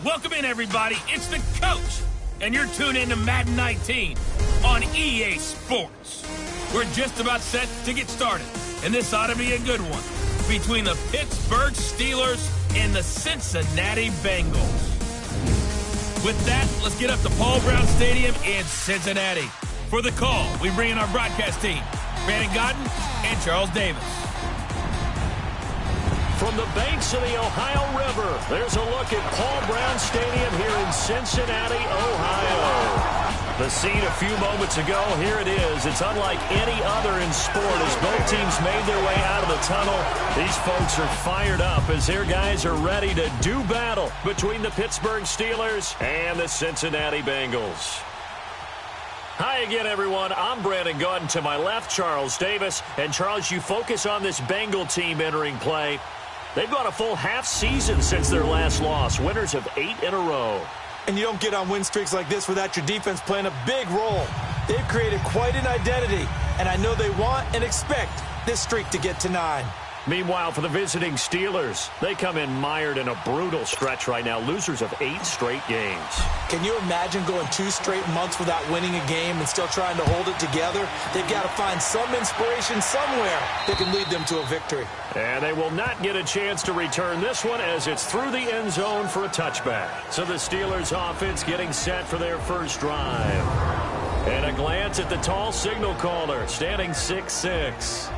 Welcome in, everybody. It's the coach, and you're tuned in to Madden 19 on EA Sports. We're just about set to get started, and this ought to be a good one between the Pittsburgh Steelers and the Cincinnati Bengals. With that, let's get up to Paul Brown Stadium in Cincinnati. For the call, we bring in our broadcast team, Brandon Godden and Charles Davis. From the banks of the Ohio River, there's a look at Paul Brown Stadium here in Cincinnati, Ohio. The scene a few moments ago, here it is. It's unlike any other in sport as both teams made their way out of the tunnel. These folks are fired up as their guys are ready to do battle between the Pittsburgh Steelers and the Cincinnati Bengals. Hi again, everyone. I'm Brandon Godden. To my left, Charles Davis. And Charles, you focus on this Bengal team entering play. They've gone a full half season since their last loss, winners of 8 in a row. And you don't get on win streaks like this without your defense playing a big role. They've created quite an identity, and I know they want and expect this streak to get to 9. Meanwhile, for the visiting Steelers, they come in mired in a brutal stretch right now, losers of 8 straight games. Can you imagine going 2 straight months without winning a game and still trying to hold it together? They've got to find some inspiration somewhere that can lead them to a victory. And they will not get a chance to return this one as it's through the end zone for a touchback. So the Steelers offense getting set for their first drive. And a glance at the tall signal caller, standing 6'6".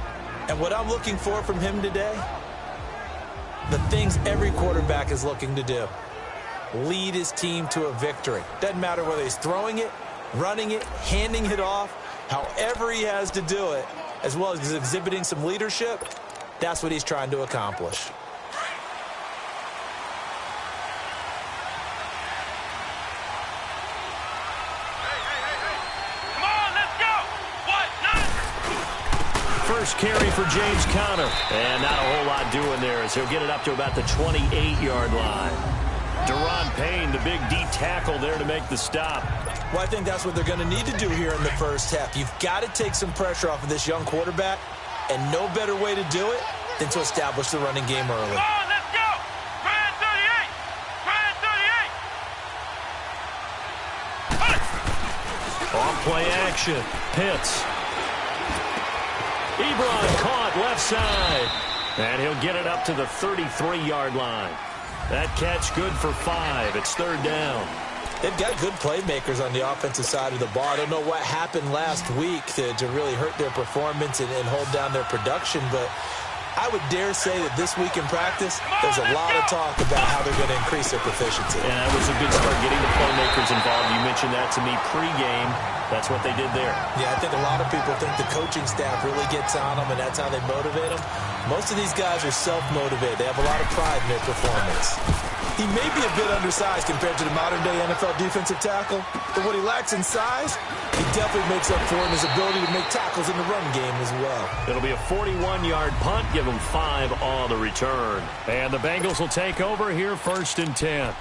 And what I'm looking for from him today, the things every quarterback is looking to do. Lead his team to a victory. Doesn't matter whether he's throwing it, running it, handing it off, however he has to do it, as well as exhibiting some leadership, that's what he's trying to accomplish. First carry for James Conner. And not a whole lot doing there as he'll get it up to about the 28-yard line. Deron Payne, the big D tackle there to make the stop. Well, I think that's what they're going to need to do here in the first half. You've got to take some pressure off of this young quarterback, and no better way to do it than to establish the running game early. Come on, let's go! Brand 38! Brand 38! Off play action. Pitts. Ebron caught left side. And he'll get it up to the 33-yard line. That catch good for 5. It's third down. They've got good playmakers on the offensive side of the ball. I don't know what happened last week to really hurt their performance and hold down their production, but I would dare say that this week in practice, there's a lot of talk about how they're going to increase their proficiency. And that was a good start, getting the playmakers involved. You mentioned that to me pregame. That's what they did there. Yeah, I think a lot of people think the coaching staff really gets on them, and that's how they motivate them. Most of these guys are self-motivated. They have a lot of pride in their performance. He may be a bit undersized compared to the modern-day NFL defensive tackle, but what he lacks in size, he definitely makes up for in his ability to make tackles in the run game as well. It'll be a 41-yard punt, give them 5 on the return. And the Bengals will take over here, 1st and 10.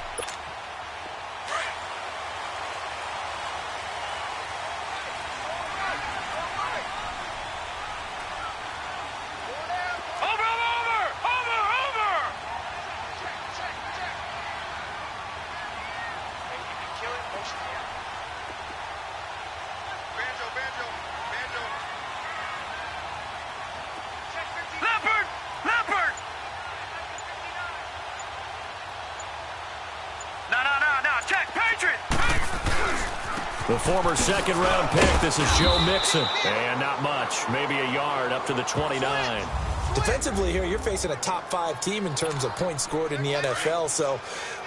The former second-round pick, this is Joe Mixon. And not much, maybe a yard up to the 29. Defensively here, you're facing a top-5 team in terms of points scored in the NFL. So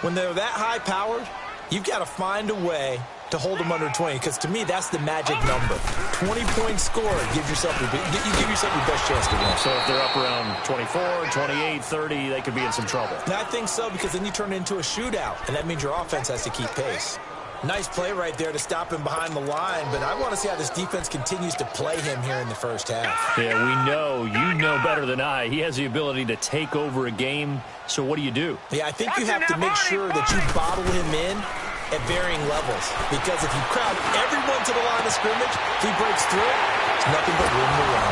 when they're that high-powered, you've got to find a way to hold them under 20, because to me, that's the magic number. 20 points scored, give yourself your best chance to win. So if they're up around 24, 28, 30, they could be in some trouble. And I think so, because then you turn it into a shootout, and that means your offense has to keep pace. Nice play right there to stop him behind the line, but I want to see how this defense continues to play him here in the first half. Yeah, we know, you know better than I. He has the ability to take over a game, so what do you do? Yeah, I think you have to make sure that you bottle him in at varying levels, because if you crowd everyone to the line of scrimmage, if he breaks through, there's nothing but room to run.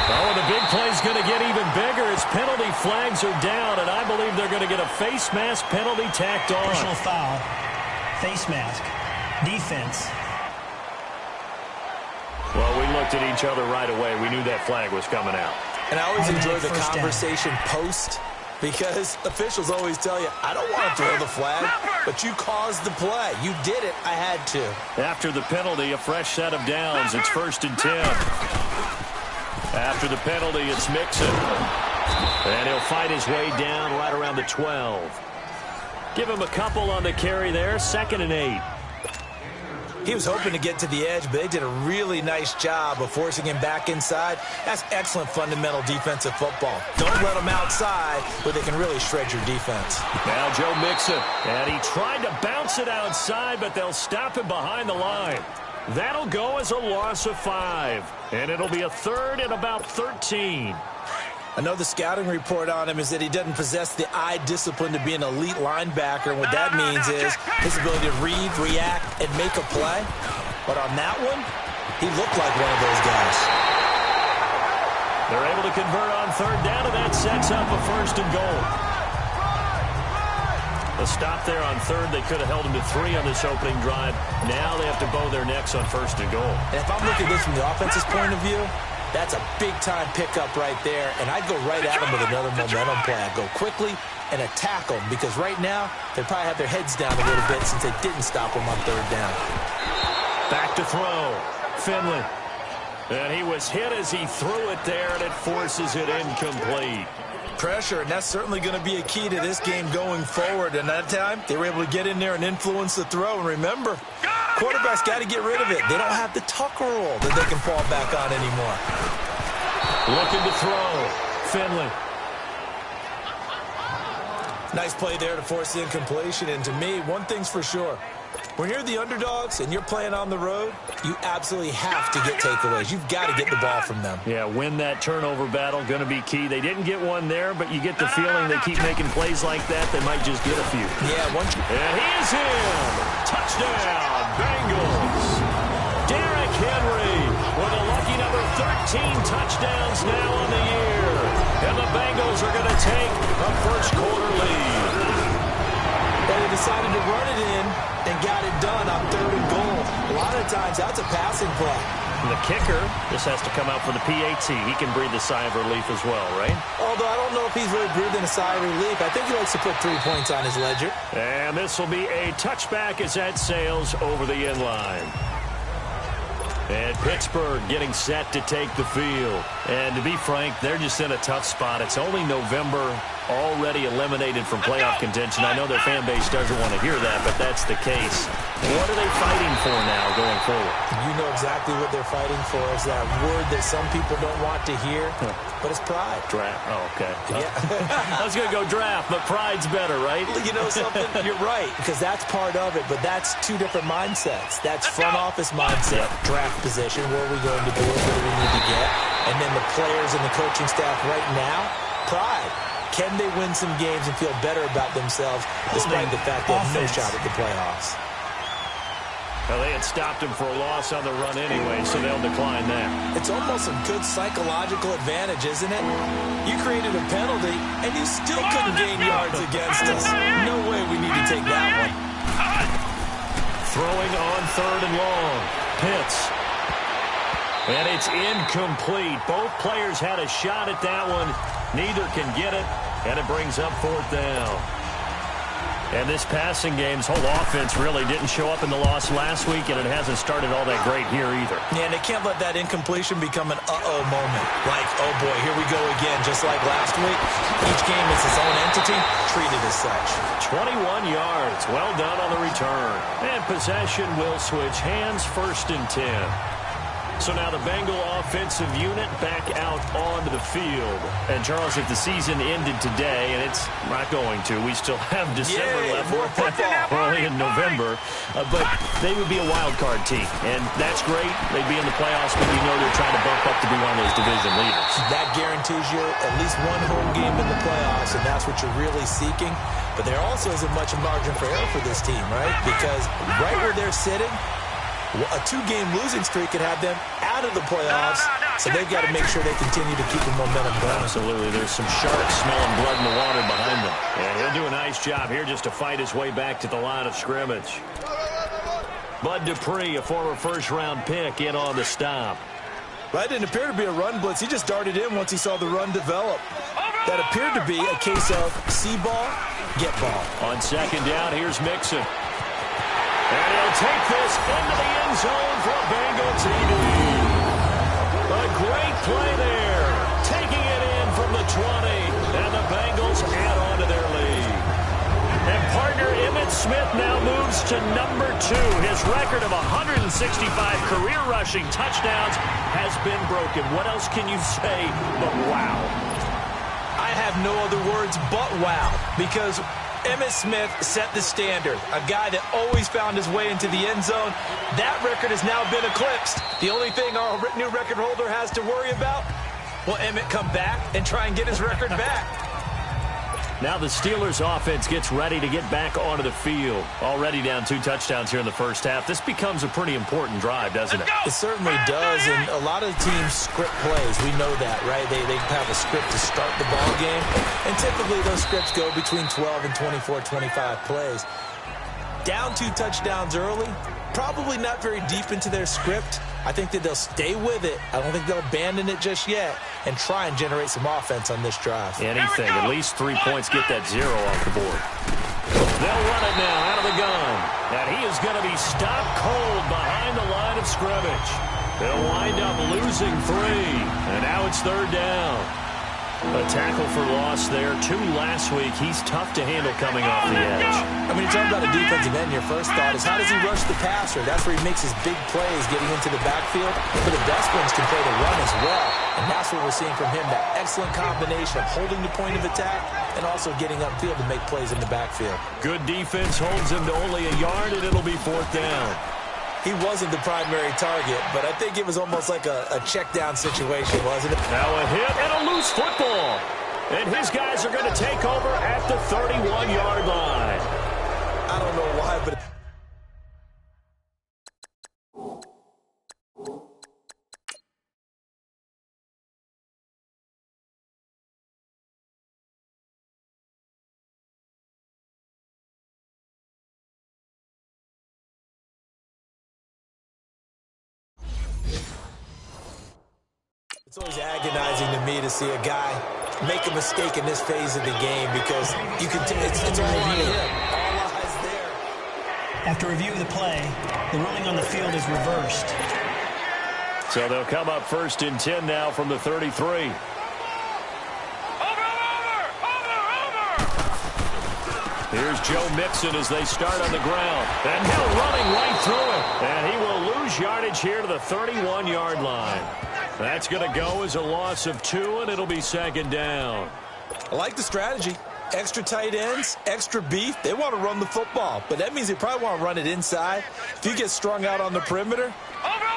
Oh, and the big play's going to get even bigger as penalty flags are down, and I believe they're going to get a face mask penalty tacked on. Personal foul, face mask, defense. Well, we looked at each other right away. We knew that flag was coming out. And I always enjoy the First down. conversation post, because officials always tell you, I don't want to throw the flag, but you caused the play. You did it. I had to. After the penalty, a fresh set of downs. It's 1st and 10. After the penalty, it's Mixon. And he'll fight his way down right around the 12. Give him a couple on the carry there. 2nd and 8. He was hoping to get to the edge, but they did a really nice job of forcing him back inside. That's excellent fundamental defensive football. Don't let them outside where they can really shred your defense. Now Joe Mixon. And he tried to bounce it outside, but they'll stop him behind the line. That'll go as a loss of 5. And it'll be a 3rd and about 13. I know the scouting report on him is that he doesn't possess the eye discipline to be an elite linebacker, and what that means is his ability to read, react, and make a play. But on that one, he looked like one of those guys. They're able to convert on 3rd down, and that sets up a 1st and goal. A stop there on 3rd. They could have held him to 3 on this opening drive. Now they have to bow their necks on 1st and goal. And if I'm looking at this from the offense's point of view, that's a big-time pickup right there, and I'd go right at him with another momentum play. I'd go quickly and attack them, because right now they probably have their heads down a little bit since they didn't stop him on 3rd down. Back to throw. Finley. And he was hit as he threw it there, and it forces it incomplete. Pressure, and that's certainly going to be a key to this game going forward. And that time, they were able to get in there and influence the throw. And remember, quarterbacks got to get rid of it. They don't have the tuck rule that they can fall back on anymore. Looking to throw. Finley. Nice play there to force the incompletion. And to me, one thing's for sure. When you're the underdogs and you're playing on the road, you absolutely have to get takeaways. You've got to get the ball from them. Yeah, win that turnover battle, going to be key. They didn't get one there, but you get the feeling they keep making plays like that, they might just get a few. Yeah, once you... And he is in. Touchdown, Bengals. Derrick Henry with a lucky number 13 touchdowns now on the year. And the Bengals are going to take a first-quarter lead. But they decided to run it in and got it done on 3rd and goal. A lot of times, that's a passing play. And the kicker just has to come out for the PAT. He can breathe a sigh of relief as well, right? Although I don't know if he's really breathing a sigh of relief. I think he likes to put 3 points on his ledger. And this will be a touchback as that sails over the end line. And Pittsburgh getting set to take the field. And to be frank, they're just in a tough spot. It's only November, already eliminated from playoff contention. I know their fan base doesn't want to hear that, but that's the case. What are they fighting for now going forward? You know exactly what they're fighting for. Is that word that some people don't want to hear, but it's pride. Draft. Oh, okay. Yeah. I was going to go draft, but pride's better, right? You know something? You're right, because that's part of it, but that's 2 different mindsets. That's front office mindset, draft position, what are we going to do, what do we need to get, and then the players and the coaching staff right now, pride. Can they win some games and feel better about themselves despite the fact they have no shot at the playoffs? Well, they had stopped him for a loss on the run anyway, so they'll decline that. It's almost a good psychological advantage, isn't it? You created a penalty, and you still couldn't gain yards against us. No way we need to take that one. Throwing on 3rd and long. Pitts. And it's incomplete. Both players had a shot at that one. Neither can get it, and it brings up 4th down. And this passing game's whole offense really didn't show up in the loss last week, and it hasn't started all that great here either. Yeah, and they can't let that incompletion become an uh-oh moment. Like, oh boy, here we go again, just like last week. Each game is its own entity, treated as such. 21 yards, well done on the return. And possession will switch hands, 1st and 10. So now the Bengal offensive unit back out onto the field. And, Charles, if the season ended today, and it's not going to, we still have December left. More football. Early in November. But they would be a wild card team. And that's great. They'd be in the playoffs, but you know they're trying to bump up to be one of those division leaders. That guarantees you at least one home game in the playoffs, and that's what you're really seeking. But there also isn't much margin for error for this team, right? Because right where they're sitting, a 2-game losing streak could have them out of the playoffs So they've got to make sure they continue to keep the momentum going. Absolutely. There's some sharks smelling blood in the water behind them. And he'll do a nice job here just to fight his way back to the line of scrimmage. Bud Dupree, a former first-round pick, in on the stop. That didn't appear to be a run blitz. He just darted in once he saw the run develop. That appeared to be a case of see ball, get ball. On second down, here's Mixon. And he'll take this into the end zone for a Bengal TD. A great play there. Taking it in from the 20. And the Bengals add on to their lead. And partner Emmitt Smith now moves to number 2. His record of 165 career rushing touchdowns has been broken. What else can you say but wow? I have no other words but wow, because Emmitt Smith set the standard. A guy that always found his way into the end zone. That record has now been eclipsed. The only thing our new record holder has to worry about, will Emmitt come back and try and get his record back? Now the Steelers offense gets ready to get back onto the field. Already down 2 touchdowns here in the first half. This becomes a pretty important drive, doesn't it? It certainly does, and a lot of teams script plays. We know that, right? They have a script to start the ball game, and typically those scripts go between 12 and 24, 25 plays. Down 2 touchdowns early, probably not very deep into their script. I think that they'll stay with it. I don't think they'll abandon it just yet and try and generate some offense on this drive. Anything, at least 3 points, get that 0 off the board. They'll run it now out of the gun. And he is going to be stopped cold behind the line of scrimmage. They'll wind up losing 3. And now it's 3rd down. A tackle for loss there. 2 last week. He's tough to handle coming off the edge. I mean, you talk about a defensive end, your first thought is how does he rush the passer? That's where he makes his big plays getting into the backfield. But the best ones can play the run as well. And that's what we're seeing from him, that excellent combination of holding the point of attack and also getting upfield to make plays in the backfield. Good defense holds him to only a yard, and it'll be 4th down. He wasn't the primary target, but I think it was almost like a check down situation, wasn't it? Now a hit and a loose football. And his guys are going to take over at the 31-yard line. I don't know why, but... It's always agonizing to me to see a guy make a mistake in this phase of the game because you can it's all on him. All eyes there. After review of the play, the ruling on the field is reversed. So they'll come up 1st and 10 now from the 33. Here's Joe Mixon as they start on the ground. And now running right through it. And he will lose yardage here to the 31-yard line. That's going to go as a loss of 2, and it'll be 2nd down. I like the strategy. Extra tight ends, extra beef. They want to run the football, but that means they probably want to run it inside. If you get strung out on the perimeter,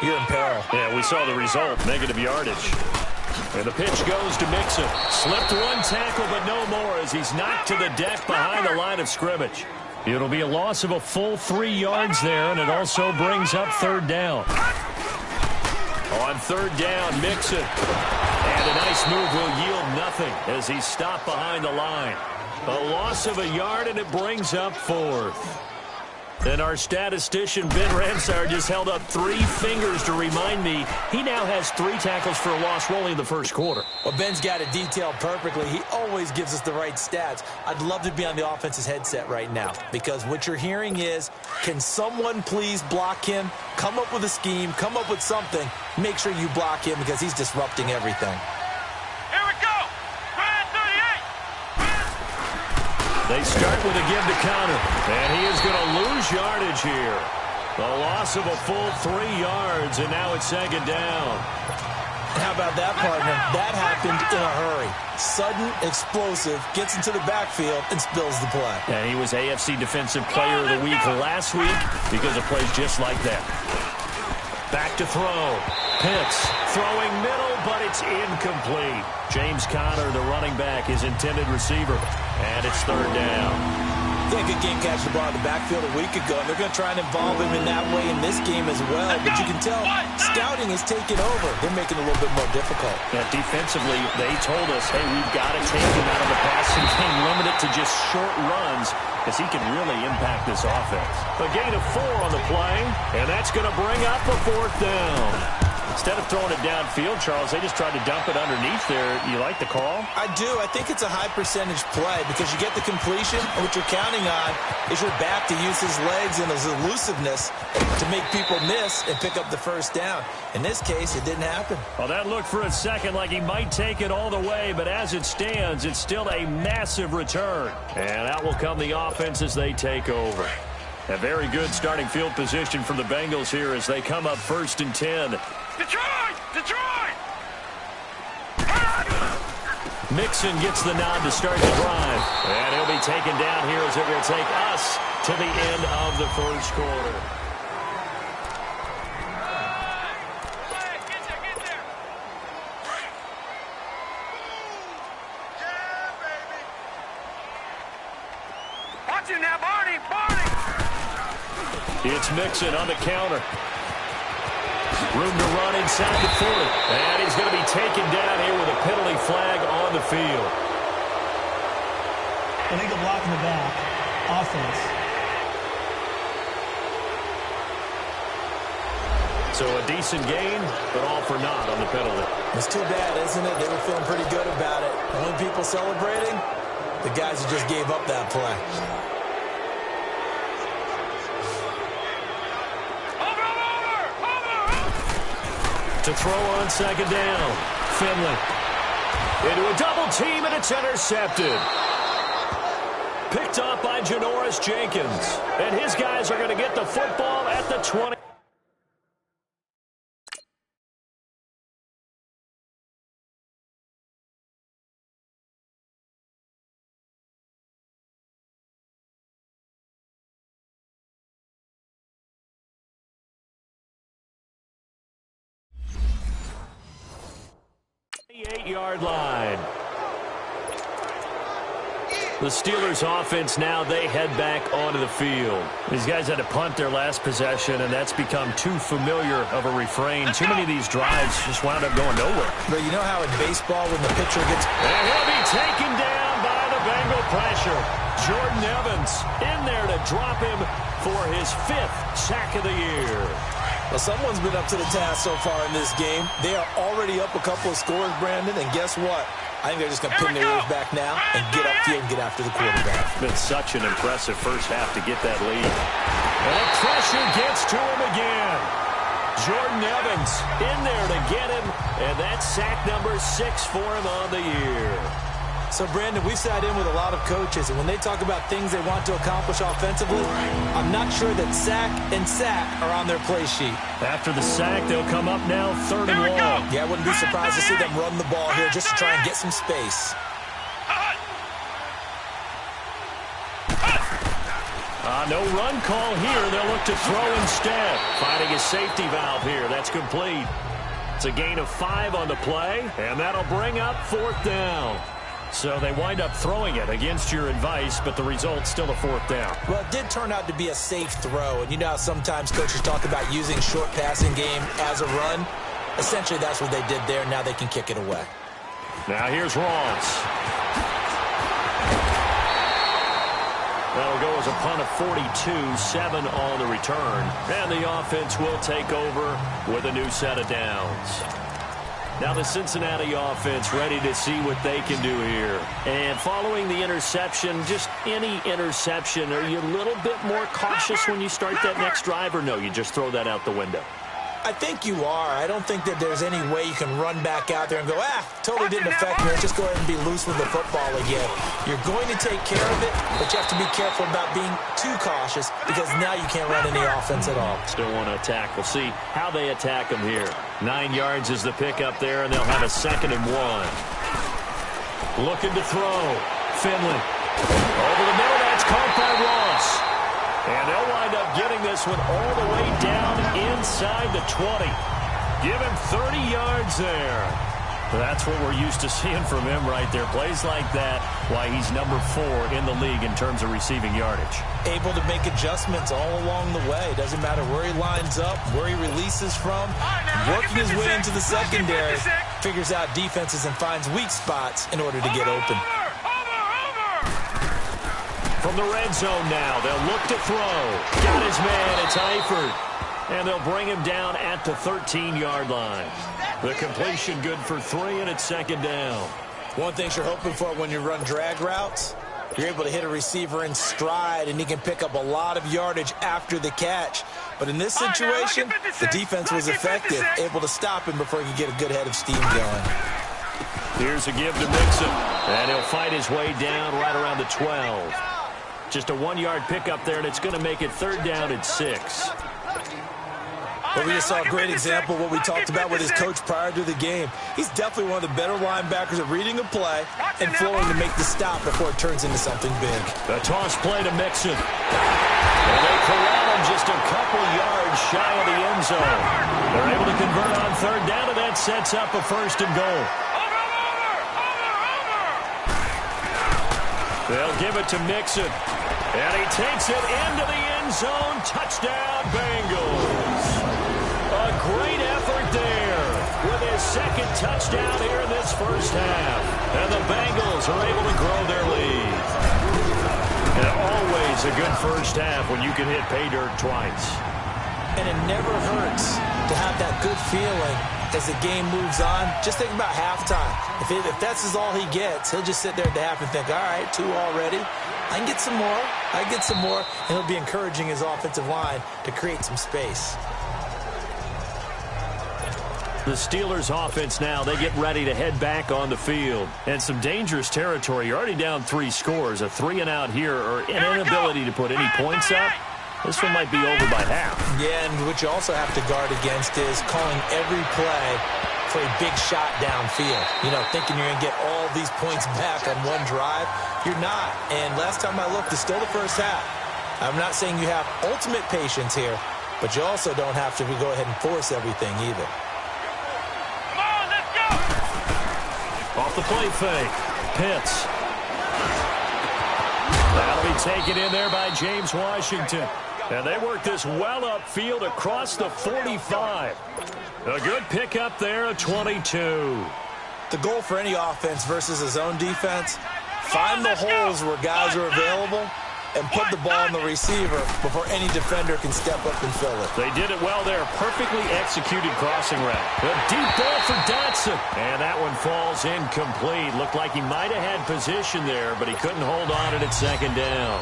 you're in peril. Yeah, we saw the result, negative yardage. And the pitch goes to Mixon. Slipped 1 tackle, but no more as he's knocked to the deck behind the line of scrimmage. It'll be a loss of a full 3 yards there, and it also brings up 3rd down. On 3rd down, Mixon. And a nice move will yield nothing as he's stopped behind the line. A loss of a yard, and it brings up 4th. And our statistician, Ben Ramsar, just held up 3 fingers to remind me he now has 3 tackles for a loss only in the first quarter. Well, Ben's got it detailed perfectly. He always gives us the right stats. I'd love to be on the offense's headset right now because what you're hearing is, can someone please block him? Come up with a scheme, come up with something. Make sure you block him because he's disrupting everything. Here we go. They start with a give to counter, and he is going to lose yardage here. A loss of a full 3 yards, and now it's 2nd down. How about that, partner? That happened in a hurry. Sudden, explosive, gets into the backfield, and spills the play. And he was AFC Defensive Player of the Week last week because of plays just like that. Back to throw. Pitts throwing middle, but it's incomplete. James Conner, the running back, his intended receiver. And it's 3rd down. Yeah, good game catching the ball in the backfield a week ago. And they're going to try and involve him in that way in this game as well. But you can tell scouting is taking over. They're making it a little bit more difficult. Yeah, defensively, they told us, hey, we've got to take him out of the passing game, limit it to just short runs, because he can really impact this offense. A gain of 4 on the play, and that's going to bring up a 4th down. Instead of throwing it downfield, Charles, they just tried to dump it underneath there. You like the call? I do. I think it's a high-percentage play because you get the completion, and what you're counting on is your back to use his legs and his elusiveness to make people miss and pick up the first down. In this case, it didn't happen. Well, that looked for a second like he might take it all the way, but as it stands, it's still a massive return. And out will come the offense as they take over. A very good starting field position for the Bengals here as they come up 1st and 10. Detroit! Detroit! Mixon gets the nod to start the drive. And he'll be taken down here as it will take us to the end of the first quarter. Get there! Yeah, baby! Watch it now, Barney! Barney! It's Mixon on the counter. Room to run inside the 40. And he's going to be taken down here with a penalty flag on the field. Illegal block in the back. Offense. So a decent gain, but all for naught on the penalty. It's too bad, isn't it? They were feeling pretty good about it. Only people celebrating, the guys who just gave up that play. To throw on 2nd down. Finley. Into a double team, and it's intercepted. Picked up by Janoris Jenkins. And his guys are going to get the football at the 20. Yard line. The Steelers offense now, they head back onto the field. These guys had to punt their last possession, and that's become too familiar of a refrain. Too many of these drives just wound up going nowhere. But you know how in baseball when the pitcher gets... And he'll be taken down by the Bengal pressure. Jordan Evans in there to drop him for his 5th sack of the year. Well, someone's been up to the task so far in this game. They are already up a couple of scores, Brandon, and guess what? I think they're just going to pin their ears back now and get upfield and get after the quarterback. Been such an impressive first half to get that lead. And the pressure gets to him again. Jordan Evans in there to get him, and that's sack number 6 for him on the year. So, Brandon, we've sat in with a lot of coaches, and when they talk about things they want to accomplish offensively, I'm not sure that sack and sack are on their play sheet. After the sack, they'll come up now 3rd and long. Yeah, I wouldn't be surprised to see them run the ball here just to try and get some space. No run call here. They'll look to throw instead. Finding a safety valve here. That's complete. It's a gain of 5 on the play, and that'll bring up 4th down. So they wind up throwing it against your advice, but the result's still a 4th down. Well, it did turn out to be a safe throw, and you know how sometimes coaches talk about using short passing game as a run? Essentially, that's what they did there. Now they can kick it away. Now here's Ross. That'll go as a punt of 42, 7 on the return. And the offense will take over with a new set of downs. Now the Cincinnati offense ready to see what they can do here. And following the interception, just any interception, are you a little bit more cautious when you start that next drive, or no, you just throw that out the window? I think you are. I don't think that there's any way you can run back out there and go, totally didn't affect me. Let's just go ahead and be loose with the football again. You're going to take care of it, but you have to be careful about being too cautious because now you can't run any offense at all. Still want to attack. We'll see how they attack them here. 9 yards is the pickup there, and they'll have a 2nd and 1. Looking to throw. Finley. Over the middle, that's caught by Ross. And they'll wind up getting this one all the way down inside the 20. Give him 30 yards there. That's what we're used to seeing from him right there. Plays like that, why he's number 4 in the league in terms of receiving yardage. Able to make adjustments all along the way. Doesn't matter where he lines up, where he releases from. Working his way into the secondary, figures out defenses and finds weak spots in order to get open. From the red zone now, they'll look to throw. Got his man, it's Eifert. And they'll bring him down at the 13-yard line. The completion good for 3, and it's second down. One thing you're hoping for when you run drag routes, you're able to hit a receiver in stride, and he can pick up a lot of yardage after the catch. But in this situation, the defense was effective, able to stop him before he could get a good head of steam going. Here's a give to Mixon, and he'll fight his way down right around the 12. Just a 1-yard pickup there, and it's going to make it third down at 6. Well, we just saw a great example of what we talked about with his coach prior to the game. He's definitely one of the better linebackers at reading a play and flowing to make the stop before it turns into something big. The toss play to Mixon. And they corral him just a couple yards shy of the end zone. They're able to convert on third down, and that sets up a 1st and goal. They'll give it to Mixon. And he takes it into the end zone. Touchdown, Bengals. A great effort there with his second touchdown here in this first half. And the Bengals are able to grow their lead. And always a good first half when you can hit pay dirt twice. And it never hurts to have that good feeling as the game moves on. Just think about halftime. If that's all he gets, he'll just sit there at the half and think, all right, 2 already. I can get some more. I can get some more. And he'll be encouraging his offensive line to create some space. The Steelers offense now, they get ready to head back on the field. And some dangerous territory. You're already down 3 scores. A 3-and-out here or an inability to put any points up. This one might be over by half. Yeah, and what you also have to guard against is calling every play for a big shot downfield. You know, thinking you're going to get all these points back on one drive. You're not. And last time I looked, it's still the first half. I'm not saying you have ultimate patience here, but you also don't have to go ahead and force everything either. Come on, let's go! Off the play fake. Pitts. That'll be taken in there by James Washington. And they work this well upfield across the 45. A good pickup there at 22. The goal for any offense versus a zone defense, find the holes where guys are available and put the ball on the receiver before any defender can step up and fill it. They did it well there. Perfectly executed crossing route. A deep ball for Dotson. And that one falls incomplete. Looked like he might have had position there, but he couldn't hold on it at second down.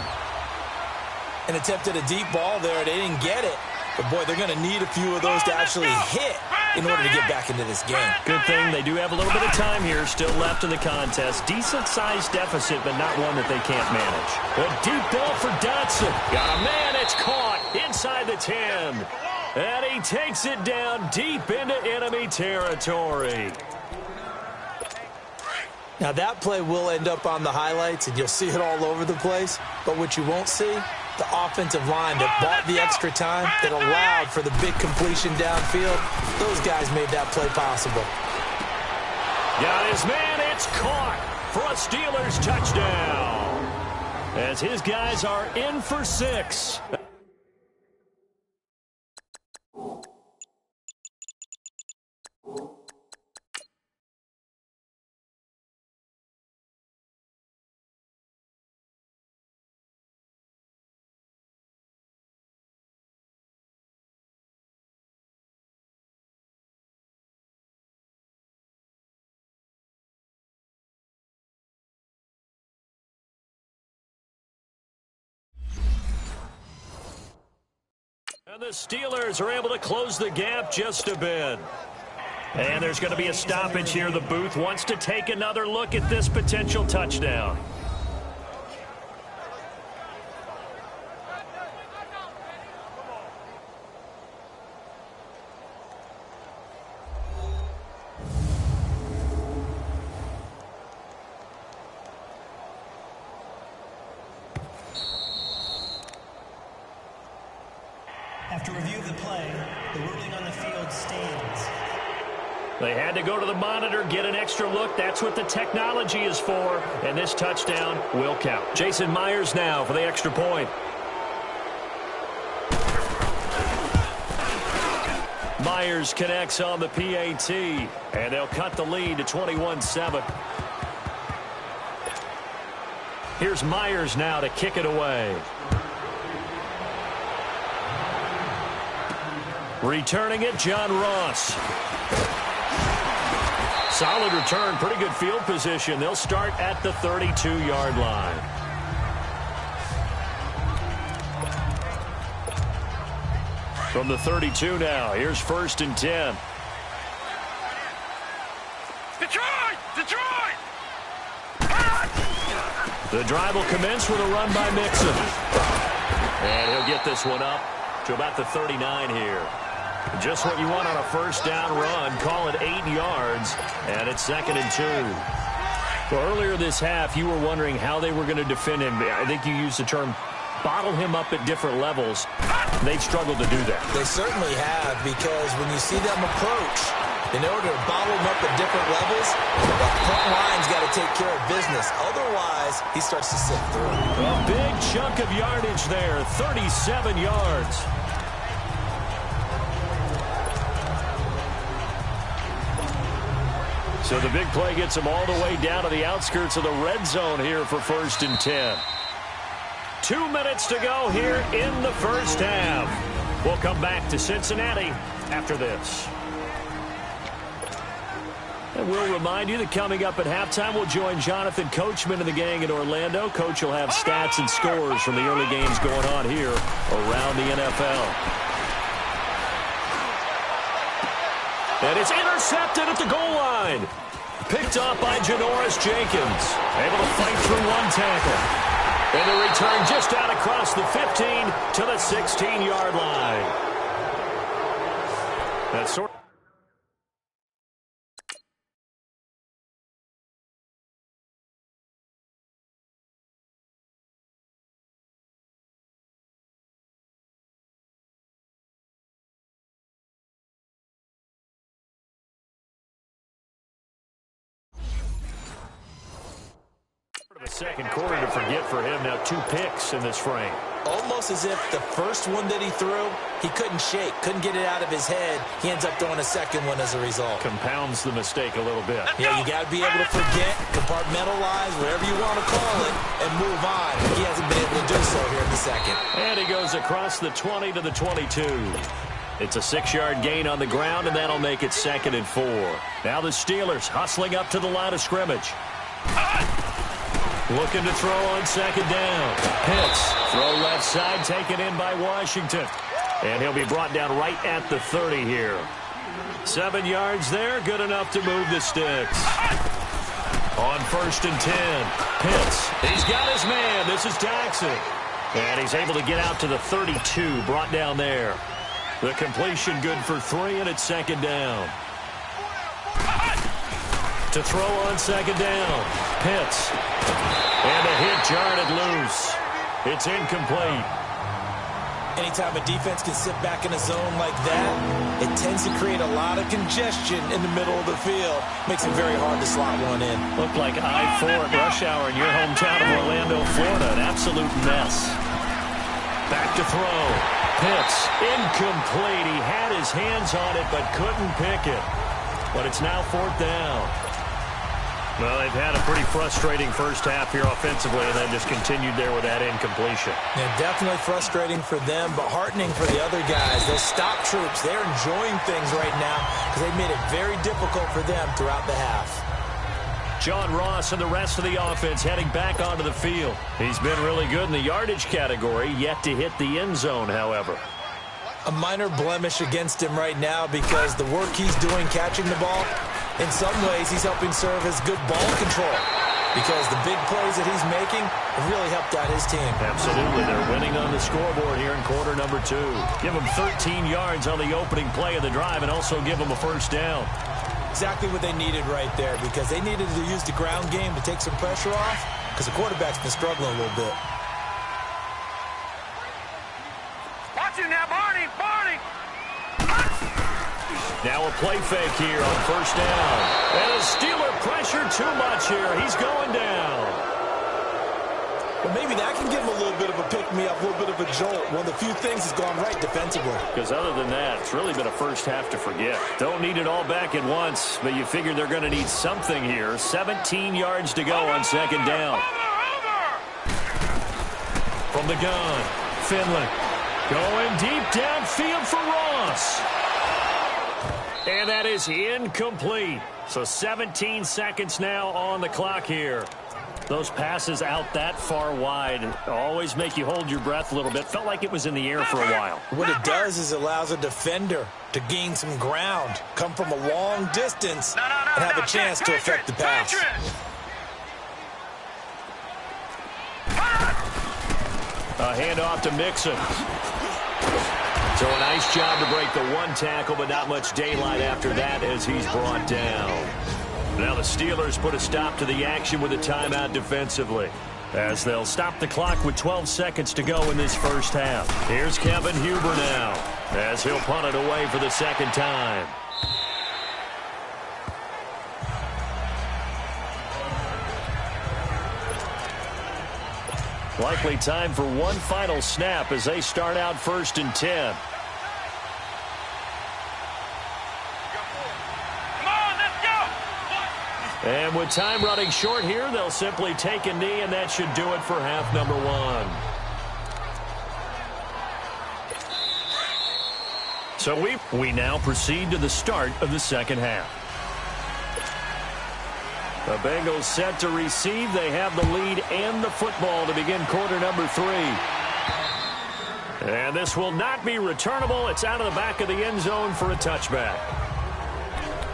And attempted a deep ball there. They didn't get it. But, boy, they're going to need a few of those to actually hit in order to get back into this game. Good thing they do have a little bit of time here still left in the contest. Decent-sized deficit, but not one that they can't manage. A deep ball for Dotson. Got a man. It's caught inside the 10. And he takes it down deep into enemy territory. Now, that play will end up on the highlights, and you'll see it all over the place. But what you won't see, the offensive line that bought the extra time, that allowed for the big completion downfield, those guys made that play possible. Got his man. It's caught for a Steelers touchdown. As his guys are in for 6. And the Steelers are able to close the gap just a bit. And there's going to be a stoppage here. The booth wants to take another look at this potential touchdown. After review of the play, the ruling on the field stands. They had to go to the monitor, get an extra look. That's what the technology is for. And this touchdown will count. Jason Myers now for the extra point. Myers connects on the PAT. And they'll cut the lead to 21-7. Here's Myers now to kick it away. Returning it, John Ross. Solid return, pretty good field position. They'll start at the 32-yard line. From the 32 now, here's 1st and 10. Detroit! Detroit! The drive will commence with a run by Mixon. And he'll get this one up to about the 39 here. Just what you want on a first down run. Call it 8 yards, and it's 2nd and 2. Well, earlier this half, you were wondering how they were going to defend him. I think you used the term bottle him up at different levels. They've struggled to do that. They certainly have, because when you see them approach, in order to bottle him up at different levels, the front line's got to take care of business. Otherwise, he starts to sift through. A big chunk of yardage there, 37 yards. So the big play gets him all the way down to the outskirts of the red zone here for 1st and 10. 2 minutes to go here in the first half. We'll come back to Cincinnati after this. And we'll remind you that coming up at halftime, we'll join Jonathan Coachman and the gang in Orlando. Coach will have stats and scores from the early games going on here around the NFL. And it's intercepted at the goal line. Picked up by Janoris Jenkins. Able to fight through one tackle. And the return just out across the 15 to the 16-yard line. That's sort of... a second quarter to forget for him. Now 2 picks in this frame. Almost as if the first one that he threw, he couldn't shake, couldn't get it out of his head. He ends up throwing a second one as a result. Compounds the mistake a little bit. Yeah, you got to be able to forget, compartmentalize, whatever you want to call it, and move on. He hasn't been able to do so here in the second. And he goes across the 20 to the 22. It's a 6-yard gain on the ground, and that'll make it 2nd and 4. Now the Steelers hustling up to the line of scrimmage. Looking to throw on 2nd down. Pitts, throw left side, taken in by Washington. And he'll be brought down right at the 30 here. 7 yards there, good enough to move the sticks. On 1st and 10, Pitts, he's got his man. This is Jackson. And he's able to get out to the 32, brought down there. The completion good for 3, and it's 2nd down. To throw on 2nd down, Pitts. And a hit jarred it loose. It's incomplete. Anytime a defense can sit back in a zone like that, it tends to create a lot of congestion in the middle of the field. Makes it very hard to slot one in. Looked like I-4 at rush hour in your hometown of Orlando, Florida. An absolute mess. Back to throw. Pitts, incomplete. He had his hands on it but couldn't pick it. But it's now 4th down. Well, they've had a pretty frustrating first half here offensively, and then just continued there with that incompletion. Yeah, definitely frustrating for them, but heartening for the other guys. Those stop troops, they're enjoying things right now because they've made it very difficult for them throughout the half. John Ross and the rest of the offense heading back onto the field. He's been really good in the yardage category, yet to hit the end zone, however. A minor blemish against him right now because the work he's doing catching the ball, in some ways he's helping serve as good ball control because the big plays that he's making have really helped out his team. Absolutely. They're winning on the scoreboard here in quarter number 2. Give them 13 yards on the opening play of the drive and also give them a first down. Exactly what they needed right there because they needed to use the ground game to take some pressure off because the quarterback's been struggling a little bit. Watch him now, Barney! Barney! Now a play fake here on first down. And a Steeler pressure too much here. He's going down. Well, maybe that can give him a little bit of a pick-me-up, a little bit of a jolt. One of the few things has gone right defensively. Because other than that, it's really been a first half to forget. Don't need it all back at once, but you figure they're going to need something here. 17 yards to go on second down. From the gun, Finley going deep downfield for Ross. And that is incomplete. So 17 seconds now on the clock here. Those passes out that far wide always make you hold your breath a little bit. Felt like it was in the air for a while. What it does is it allows a defender to gain some ground, come from a long distance, and have a chance to affect the pass. A handoff to Mixon. So a nice job to break the one tackle, but not much daylight after that as he's brought down. Now the Steelers put a stop to the action with a timeout defensively, as they'll stop the clock with 12 seconds to go in this first half. Here's Kevin Huber now, as he'll punt it away for the second time. Likely time for one final snap as they start out 1st and 10. And with time running short here, they'll simply take a knee, and that should do it for half number one. So we now proceed to the start of the second half. The Bengals set to receive. They have the lead and the football to begin quarter number 3. And this will not be returnable. It's out of the back of the end zone for a touchback.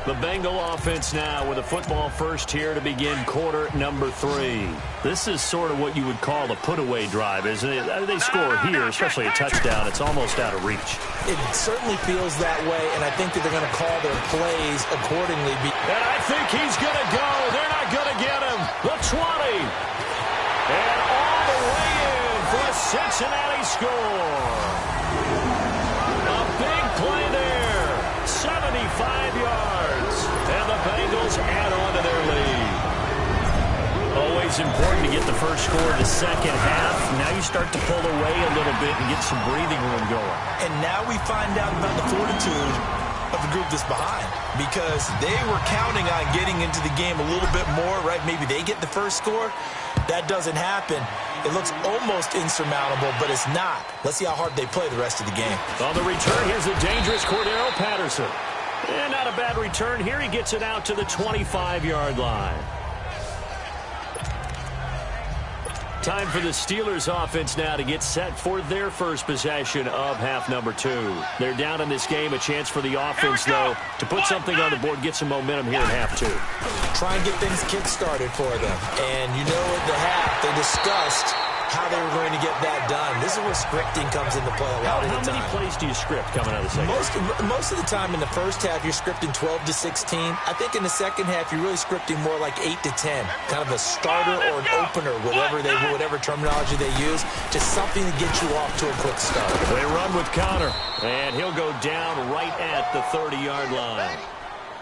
The Bengal offense now with a football first here to begin quarter number 3. This is sort of what you would call a put-away drive, isn't it? They score here, especially a touchdown. It's almost out of reach. It certainly feels that way, and I think that they're going to call their plays accordingly. And I think he's going to go. They're not going to get him. The 20. And all the way in for a Cincinnati score. A big play there. 75 yards. And the Bengals add on to their lead. Always important to get the first score of the second half. Now you start to pull away a little bit and get some breathing room going. And now we find out about the fortitude of the group that's behind, because they were counting on getting into the game a little bit more, right? Maybe they get the first score. That doesn't happen. It looks almost insurmountable, but it's not. Let's see how hard they play the rest of the game. On the return, here's a dangerous Cordero Patterson. And not a bad return here. He gets it out to the 25-yard line. Time for the Steelers offense now to get set for their first possession of half number 2. They're down in this game. A chance for the offense, though, to put something on the board, get some momentum here in half 2. Try and get things kick-started for them. And you know at the half, they discussed how they were going to get that done. This is where scripting comes into play a lot of the time. How many plays do you script coming out of the second half? Most of the time in the first half, you're scripting 12 to 16. I think in the second half, you're really scripting more like 8 to 10. Kind of a starter or an opener, whatever terminology they use. Just something to get you off to a quick start. They run with Connor, and he'll go down right at the 30-yard line.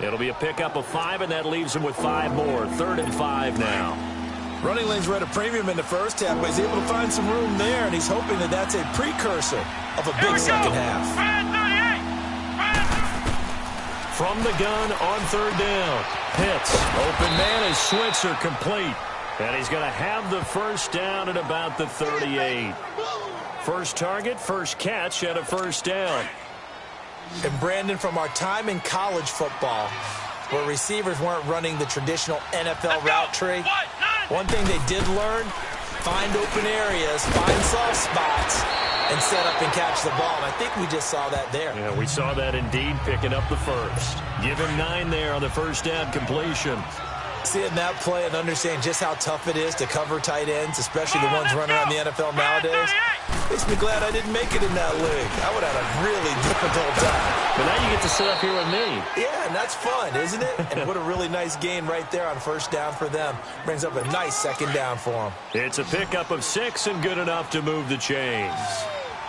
It'll be a pickup of 5, and that leaves him with 5 more. 3rd and 5 now. Running lanes were at a premium in the first half, but he's able to find some room there, and he's hoping that that's a precursor of a big second half. From the gun on 3rd down. Pitts, open man is Switzer, complete. And he's going to have the first down at about the 38. First target, first catch, and a first down. And Brandon, from our time in college football, where receivers weren't running the traditional NFL route tree, one thing they did learn, find open areas, find soft spots, and set up and catch the ball. And I think we just saw that there. Yeah, we saw that indeed, picking up the first. Give him 9 there on the first down completion. Seeing that play and understanding just how tough it is to cover tight ends, especially the ones running around the NFL nowadays, makes me glad I didn't make it in that league. I would have had a really difficult time. But now you get to sit up here with me. Yeah, and that's fun, isn't it? And what a really nice gain right there on first down for them. Brings up a nice second down for them. It's a pickup of 6 and good enough to move the chains.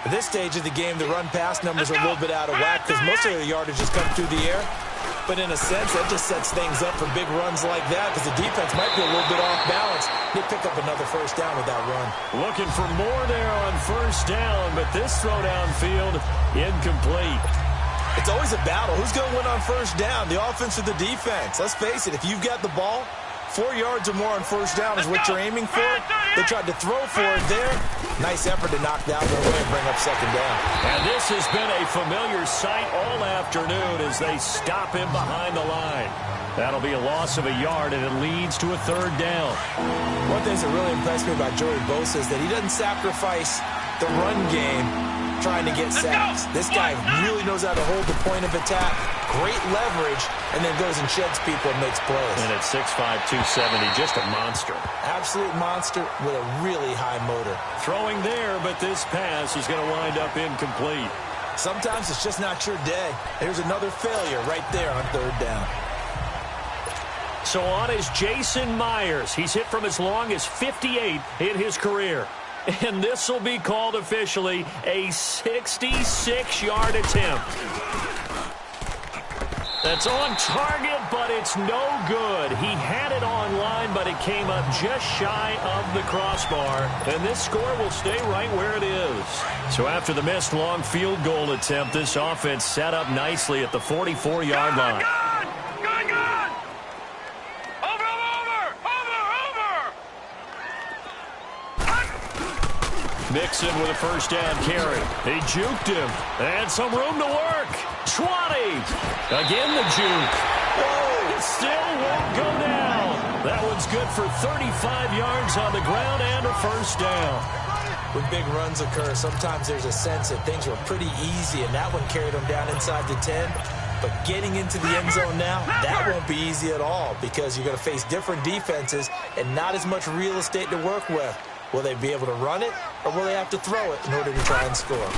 At this stage of the game, the run-pass numbers are a little bit out of whack because most of the yardage has come through the air. But in a sense, that just sets things up for big runs like that because the defense might be a little bit off balance. They pick up another first down with that run. Looking for more there on first down, but this throw downfield incomplete. It's always a battle. Who's going to win on first down, the offense or the defense? Let's face it, if you've got the ball, 4 yards or more on first down is what you're aiming for. They tried to throw for it there. Nice effort to knock that one away and bring up second down. And this has been a familiar sight all afternoon as they stop him behind the line. That'll be a loss of a yard, and it leads to a third down. One thing that really impressed me about Joey Bosa is that he doesn't sacrifice the run game trying to get sacks. This guy really knows how to hold the point of attack, great leverage, and then goes and sheds people and makes plays. And at 6'5", 270, just a monster. Absolute monster with a really high motor. Throwing there, but this pass is going to wind up incomplete. Sometimes it's just not your day. Here's another failure right there on third down. So on is Jason Myers. He's hit from as long as 58 in his career. And this will be called officially a 66-yard attempt. That's on target, but it's no good. He had it on line, but it came up just shy of the crossbar. And this score will stay right where it is. So after the missed long field goal attempt, this offense set up nicely at the 44-yard line. Mixon with a first down carry. He juked him. And some room to work. 20. Again the juke. Oh, it still won't go down. That one's good for 35 yards on the ground and a first down. When big runs occur, sometimes there's a sense that things were pretty easy, and that one carried them down inside the 10. But getting into the end zone now, that won't be easy at all because you're going to face different defenses and not as much real estate to work with. Will they be able to run it, or will they have to throw it in order to try and score?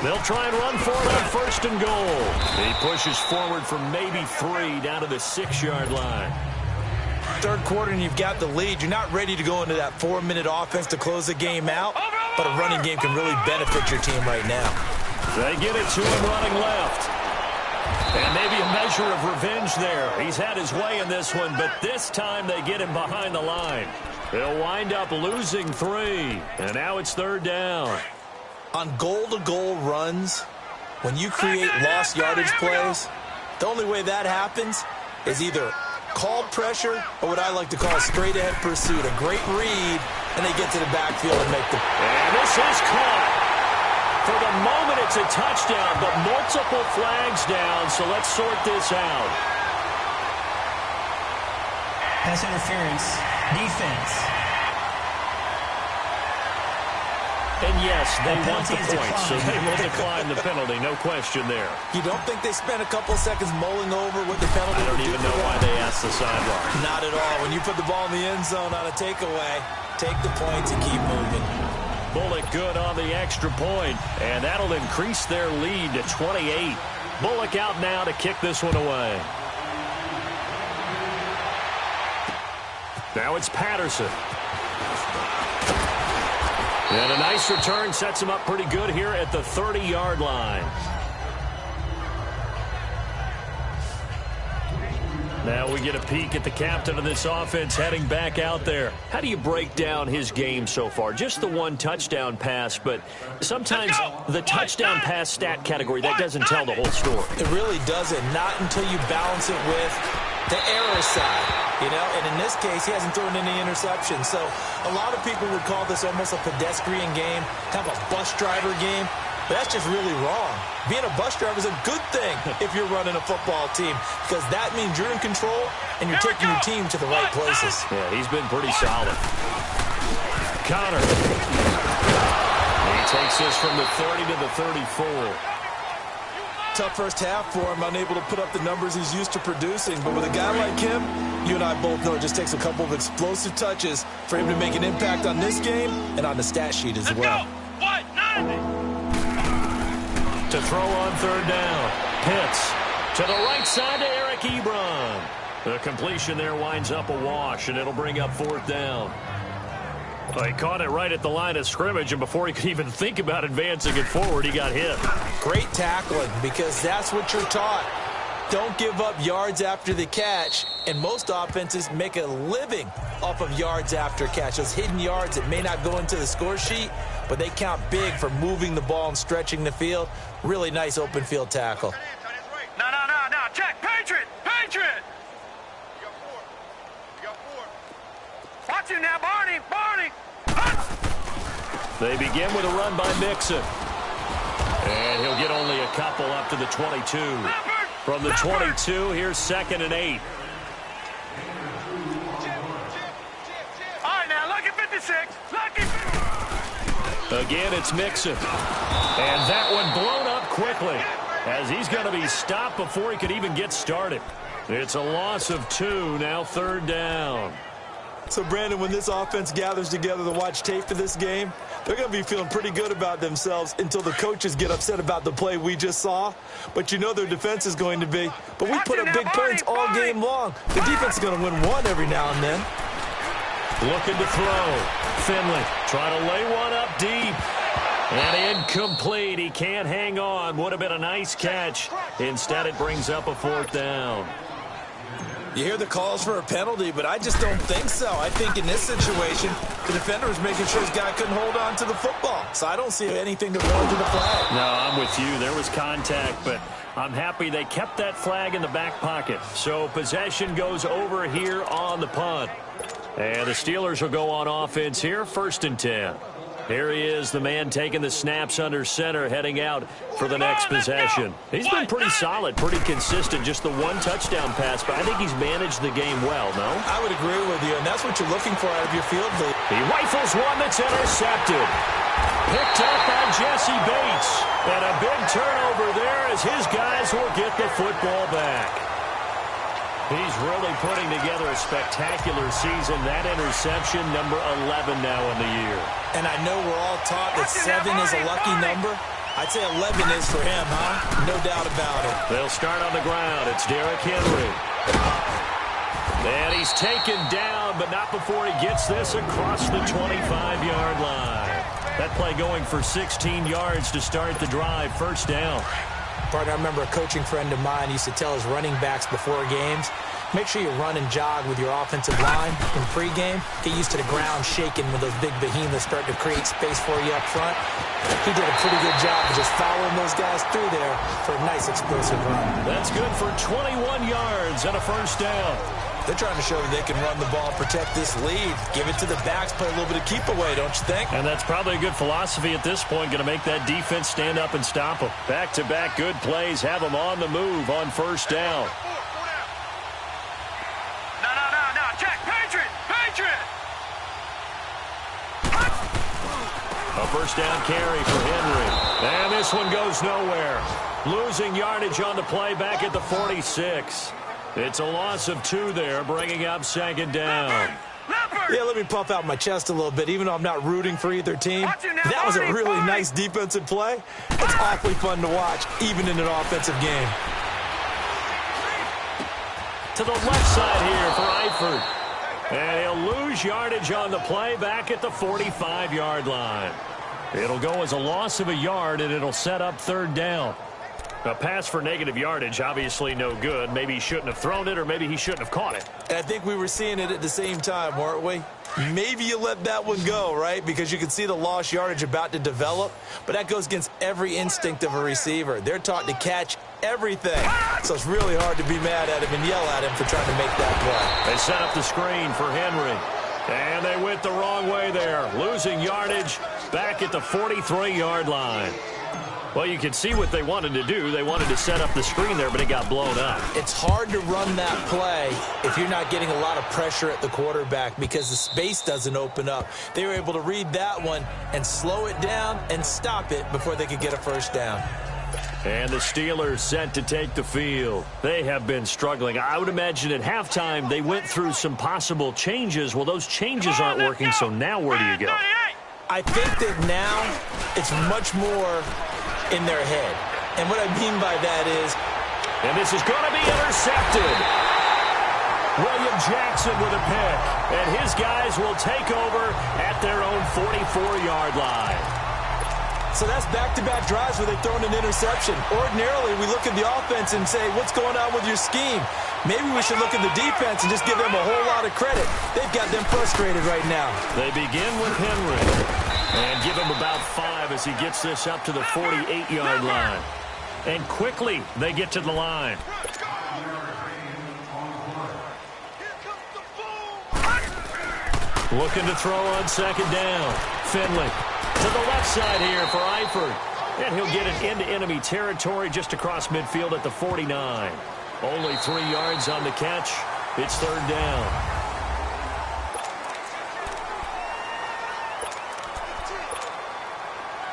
They'll try and run for it on first and goal. He pushes forward for maybe 3 down to the 6-yard line. Third quarter and you've got the lead. You're not ready to go into that 4-minute offense to close the game out, but a running game can really benefit your team right now. They get it to him running left. And maybe a measure of revenge there. He's had his way in this one, but this time they get him behind the line. They'll wind up losing 3, and now it's third down. On goal-to-goal runs, when you create lost yardage plays, the only way that happens is either called pressure or what I like to call straight-ahead pursuit, a great read, and they get to the backfield and make the... And this is caught. For the moment, it's a touchdown, but multiple flags down, so let's sort this out. Pass interference. Defense. And yes, they want the point, so they will decline the penalty. No question there. You don't think they spent a couple seconds mulling over what the penalty I don't even know why they asked the sideline. Not at all. When you put the ball in the end zone on a takeaway, take the points and keep moving. Bullock good on the extra point, and that'll increase their lead to 28. Bullock out now to kick this one away. Now it's Patterson. And a nice return sets him up pretty good here at the 30-yard line. Now we get a peek at the captain of this offense heading back out there. How do you break down his game so far? Just the one touchdown pass, but sometimes the touchdown pass stat category, that doesn't tell the whole story. It really doesn't. Not until you balance it with the error side. You know, and in this case, he hasn't thrown any interceptions. So a lot of people would call this almost a pedestrian game, kind of a bus driver game. But that's just really wrong. Being a bus driver is a good thing if you're running a football team because that means you're in control and you're taking your team to the right places. Yeah, he's been pretty solid. Connor. He takes this from the 30 to the 34. Tough first half for him, unable to put up the numbers he's used to producing. But with a guy like him, you and I both know it just takes a couple of explosive touches for him to make an impact on this game and on the stat sheet as well. To throw on third down. Pitts to the right side to Eric Ebron. The completion there winds up a wash, and it'll bring up fourth down. Well, he caught it right at the line of scrimmage, and before he could even think about advancing it forward, he got hit. Great tackling, because that's what you're taught. Don't give up yards after the catch, and most offenses make a living off of yards after catch. Those hidden yards that may not go into the score sheet, but they count big for moving the ball and stretching the field. Really nice open field tackle. No. Check. Patriot. You got four. Watch him now, Barney. They begin with a run by Mixon. And he'll get only a couple up to the 22. From the 22, here's 2nd and 8. All right, now, lucky 56. Again, it's Mixon. And that one blown up quickly, as he's going to be stopped before he could even get started. It's a loss of 2, now 3rd down. So, Brandon, when this offense gathers together to watch tape for this game, they're going to be feeling pretty good about themselves until the coaches get upset about the play we just saw. But you know their defense is going to be. But we put up big points all game long. The defense is going to win one every now and then. Looking to throw. Finley trying to lay one up deep. And incomplete. He can't hang on. Would have been a nice catch. Instead, it brings up a 4th down. You hear the calls for a penalty, but I just don't think so. I think in this situation, the defender was making sure his guy couldn't hold on to the football. So I don't see anything that warranted the flag. No, I'm with you. There was contact, but I'm happy they kept that flag in the back pocket. So possession goes over here on the punt. And the Steelers will go on offense here, 1st and 10. Here he is, the man taking the snaps under center, heading out for the next possession. He's been pretty solid, pretty consistent, just the one touchdown pass, but I think he's managed the game well, no? I would agree with you, and that's what you're looking for out of your field lead. He rifles one that's intercepted. Picked up by Jesse Bates. And a big turnover there as his guys will get the football back. He's really putting together a spectacular season. That interception, number 11 now in the year. And I know we're all taught that 7 is a lucky number. I'd say 11 is for him, huh? No doubt about it. They'll start on the ground. It's Derrick Henry. And he's taken down, but not before he gets this across the 25-yard line. That play going for 16 yards to start the drive. 1st down. Partner, I remember a coaching friend of mine used to tell his running backs before games, make sure you run and jog with your offensive line in pregame. Get used to the ground shaking when those big behemoths start to create space for you up front. He did a pretty good job of just following those guys through there for a nice explosive run. That's good for 21 yards and a 1st down. They're trying to show that they can run the ball, protect this lead, give it to the backs, play a little bit of keep away, don't you think? And that's probably a good philosophy at this point, going to make that defense stand up and stop them. Back-to-back good plays, have them on the move on 1st down. No. Check. Patriot. A 1st down carry for Henry. And this one goes nowhere. Losing yardage on the play back at the 46. It's a loss of 2 there, bringing up 2nd down. Yeah, let me puff out my chest a little bit, even though I'm not rooting for either team. That was a really nice defensive play. It's awfully fun to watch, even in an offensive game. To the left side here for Eifert. And he'll lose yardage on the play back at the 45-yard line. It'll go as a loss of a yard, and it'll set up 3rd down. A pass for negative yardage, obviously no good. Maybe he shouldn't have thrown it, or maybe he shouldn't have caught it. And I think we were seeing it at the same time, weren't we? Maybe you let that one go, right? Because you can see the lost yardage about to develop. But that goes against every instinct of a receiver. They're taught to catch everything. So it's really hard to be mad at him and yell at him for trying to make that play. They set up the screen for Henry. And they went the wrong way there. Losing yardage back at the 43-yard line. Well, you can see what they wanted to do. They wanted to set up the screen there, but it got blown up. It's hard to run that play if you're not getting a lot of pressure at the quarterback because the space doesn't open up. They were able to read that one and slow it down and stop it before they could get a 1st down. And the Steelers set to take the field. They have been struggling. I would imagine at halftime they went through some possible changes. Well, those changes aren't working, so now where do you go? I think that now it's much more in their head. And what I mean by that is... And this is going to be intercepted. William Jackson with a pick. And his guys will take over at their own 44-yard line. So that's back-to-back drives where they throw an interception. Ordinarily, we look at the offense and say, what's going on with your scheme? Maybe we should look at the defense and just give them a whole lot of credit. They've got them frustrated right now. They begin with Henry and give him about 5 as he gets this up to the 48-yard line. And quickly, they get to the line. Looking to throw on second down. Finley to the left side here for Eifert. And he'll get it into enemy territory just across midfield at the 49. Only 3 yards on the catch. It's third down.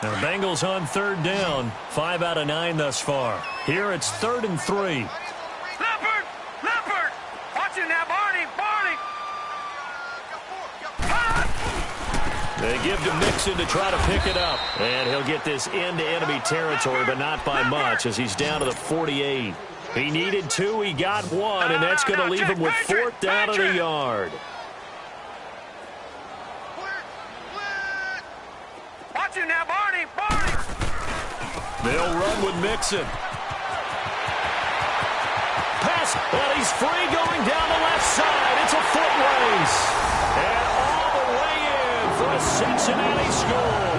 Now the Bengals on third down. 5 out of 9 thus far. Here it's 3rd and 3. Leopard! Leopard! Watch it now, Barney! Barney! They give to Mixon to try to pick it up. And he'll get this into enemy territory, but not by much as he's down to the 48. He needed 2, he got 1, and that's going to leave him with 4th down of the yard. Watch it now, Barney! Barney! They'll run with Mixon. Pass, and he's free going down the left side. It's a foot race. And all the way in for a Cincinnati score.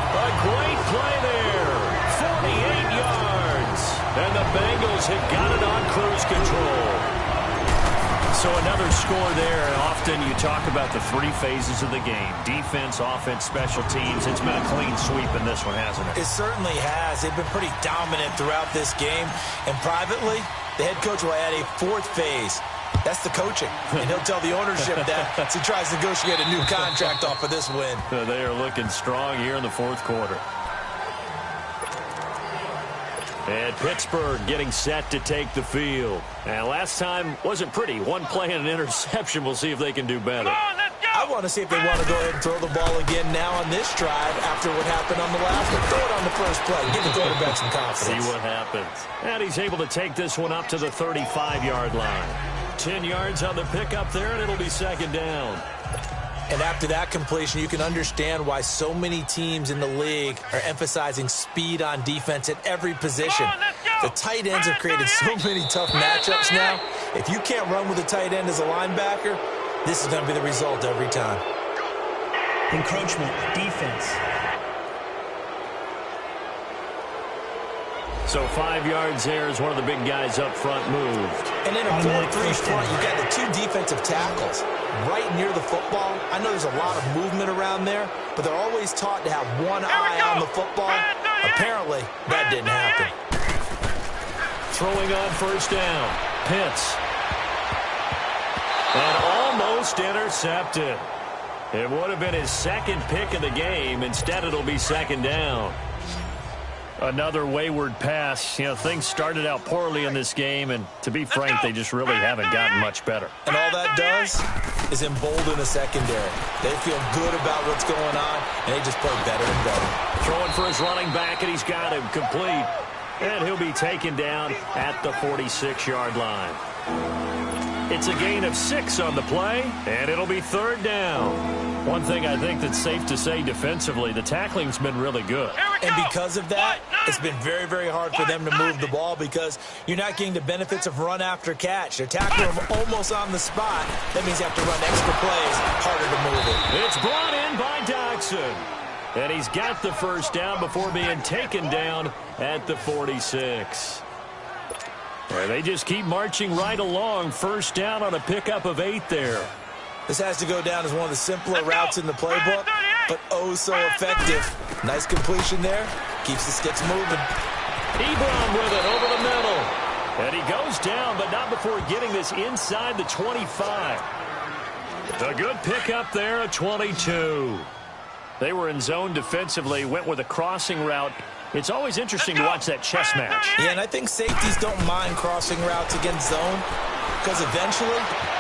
A great play there. 48 yards. And the Bengals have got it on cruise control. So another score there. Often you talk about the 3 phases of the game. Defense, offense, special teams. It's been a clean sweep in this one, hasn't it? It certainly has. They've been pretty dominant throughout this game. And privately, the head coach will add a 4th phase. That's the coaching. And he'll tell the ownership that as he tries to negotiate a new contract off of this win. They are looking strong here in the 4th quarter. And Pittsburgh getting set to take the field. And last time wasn't pretty. 1 play and an interception. We'll see if they can do better. I want to see if they want to go ahead and throw the ball again now on this drive after what happened on the last one. Throw it on the first play. Give the quarterback some confidence. See what happens. And he's able to take this one up to the 35-yard line. 10 yards on the pickup there, and it'll be 2nd down. And after that completion, you can understand why so many teams in the league are emphasizing speed on defense at every position. The tight ends have created so many tough matchups now. If you can't run with a tight end as a linebacker, this is going to be the result every time. Encroachment, defense. So 5 yards there as one of the big guys up front moved. And in a 4-3 front, you've got the 2 defensive tackles right near the football. I know there's a lot of movement around there, but they're always taught to have one eye on the football. Apparently, that didn't happen. Throwing on first down. Pitts. And almost intercepted. It would have been his 2nd pick of the game. Instead, it'll be 2nd down. Another wayward pass. You know, things started out poorly in this game, and to be frank, they just really haven't gotten much better. And all that does is embolden the secondary. They feel good about what's going on, and they just play better and better. Throwing for his running back, and he's got him complete. And he'll be taken down at the 46-yard line. It's a gain of 6 on the play, and it'll be 3rd down. One thing I think that's safe to say defensively, the tackling's been really good. And because of that, it's been very, very hard for them to move the ball because you're not getting the benefits of run after catch. They're tackling them almost on the spot. That means you have to run extra plays, harder to move it. It's brought in by Doxson. And he's got the first down before being taken down at the 46. They just keep marching right along. First down on a pickup of 8 there. This has to go down as one of the simpler routes in the playbook, but oh so effective. Nice completion there. Keeps the sticks moving. Ebron with it over the middle. And he goes down, but not before getting this inside the 25. A good pickup there at 22. They were in zone defensively, went with a crossing route. It's always interesting to watch that chess match. Yeah, and I think safeties don't mind crossing routes against zone because eventually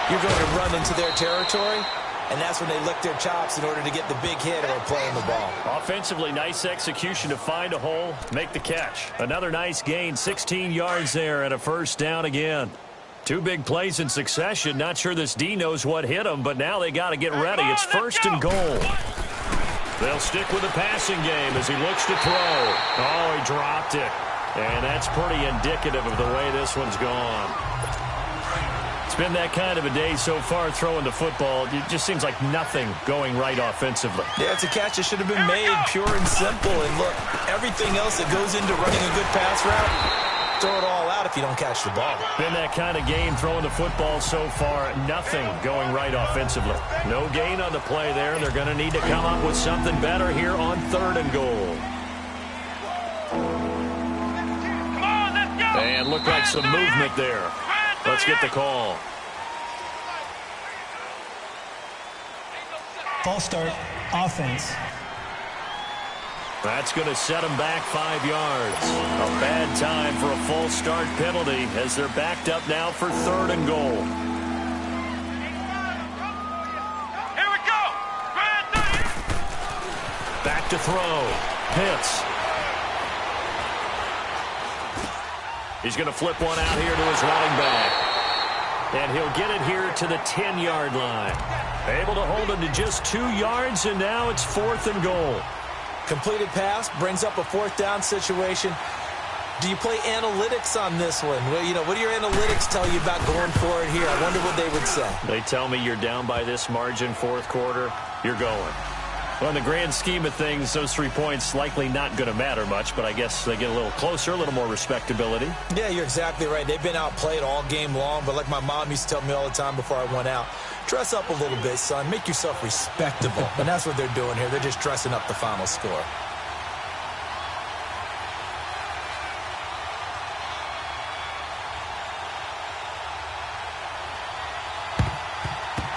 you're going to run into their territory, and that's when they lick their chops in order to get the big hit or playing the ball. Offensively, nice execution to find a hole, make the catch. Another nice gain, 16 yards there and a first down again. Two big plays in succession. Not sure this D knows what hit him, but now they got to get ready. It's first and goal. They'll stick with the passing game as he looks to throw. Oh, he dropped it. And that's pretty indicative of the way this one's gone. It's been that kind of a day so far throwing the football. It just seems like nothing going right offensively. Yeah, it's a catch that should have been made, pure and simple. And look, everything else that goes into running a good pass route, throw it all out if you don't catch the ball. Been that kind of game throwing the football so far. Nothing going right offensively. No gain on the play there. They're going to need to come up with something better here on third and goal. And looked like some movement there. Let's get the call. False start, offense. That's going to set them back 5 yards. A bad time for a false start penalty as they're backed up now for third and goal. Here we go. Back to throw. Pitts. He's going to flip one out here to his running back. And he'll get it here to the 10-yard line. Able to hold him to just 2 yards, and now it's fourth and goal. Completed pass brings up a fourth down situation. Do you play analytics on this one? Well, you know, what do your analytics tell you about going for it here? I wonder what they would say. They tell me you're down by this margin fourth quarter, you're going. Well, in the grand scheme of things, those 3 points likely not going to matter much, but I guess they get a little closer, a little more respectability. Yeah, you're exactly right. They've been outplayed all game long, but like my mom used to tell me all the time before I went out, dress up a little bit, son. Make yourself respectable. And that's what they're doing here. They're just dressing up the final score.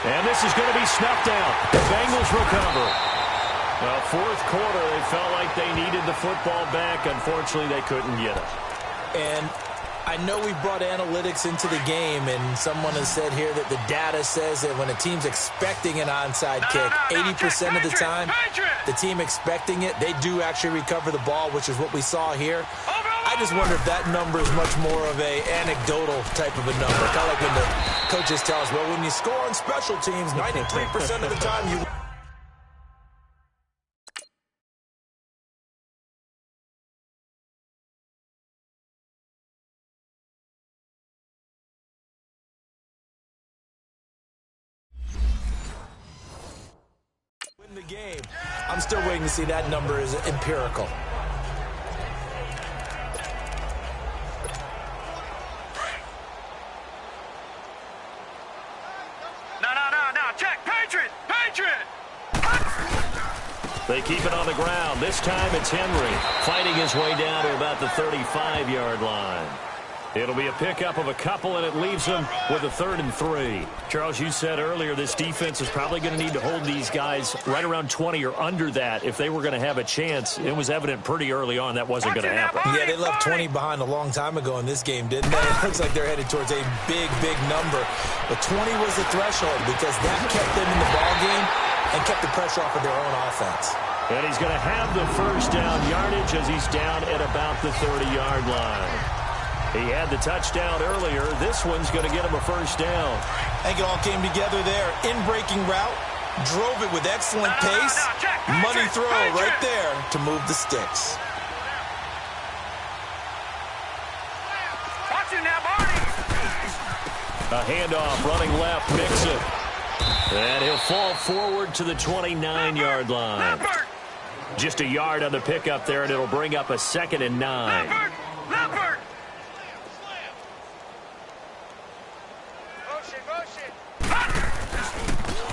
And this is going to be snuffed out. The Bengals recover. Well, fourth quarter, they felt like they needed the football back. Unfortunately, they couldn't get it. And I know we brought analytics into the game, and someone has said here that the data says that when a team's expecting an onside kick, 80% of the time, the team expecting it, they do actually recover the ball, which is what we saw here. I just wonder if that number is much more of a anecdotal type of a number. Kind of like when the coaches tell us, well, when you score on special teams, 93% of the time you... win the game. I'm still waiting to see that number is empirical. They keep it on the ground. This time it's Henry fighting his way down to about the 35-yard line. It'll be a pickup of a couple, and it leaves them with a 3rd and 3. Charles, you said earlier this defense is probably going to need to hold these guys right around 20 or under that if they were going to have a chance. It was evident pretty early on that wasn't going to happen. Yeah, they left 20 behind a long time ago in this game, didn't they? It looks like they're headed towards a big, big number. But 20 was the threshold because that kept them in the ball game and kept the pressure off of their own offense. And he's going to have the first down yardage as he's down at about the 30-yard line. He had the touchdown earlier. This one's going to get him a first down. I think it all came together there. In-breaking route, drove it with excellent pace. Money throw right there to move the sticks. A handoff, running left, Mixon. And he'll fall forward to the 29-yard line. Just a yard on the pickup there, and it'll bring up a 2nd and 9.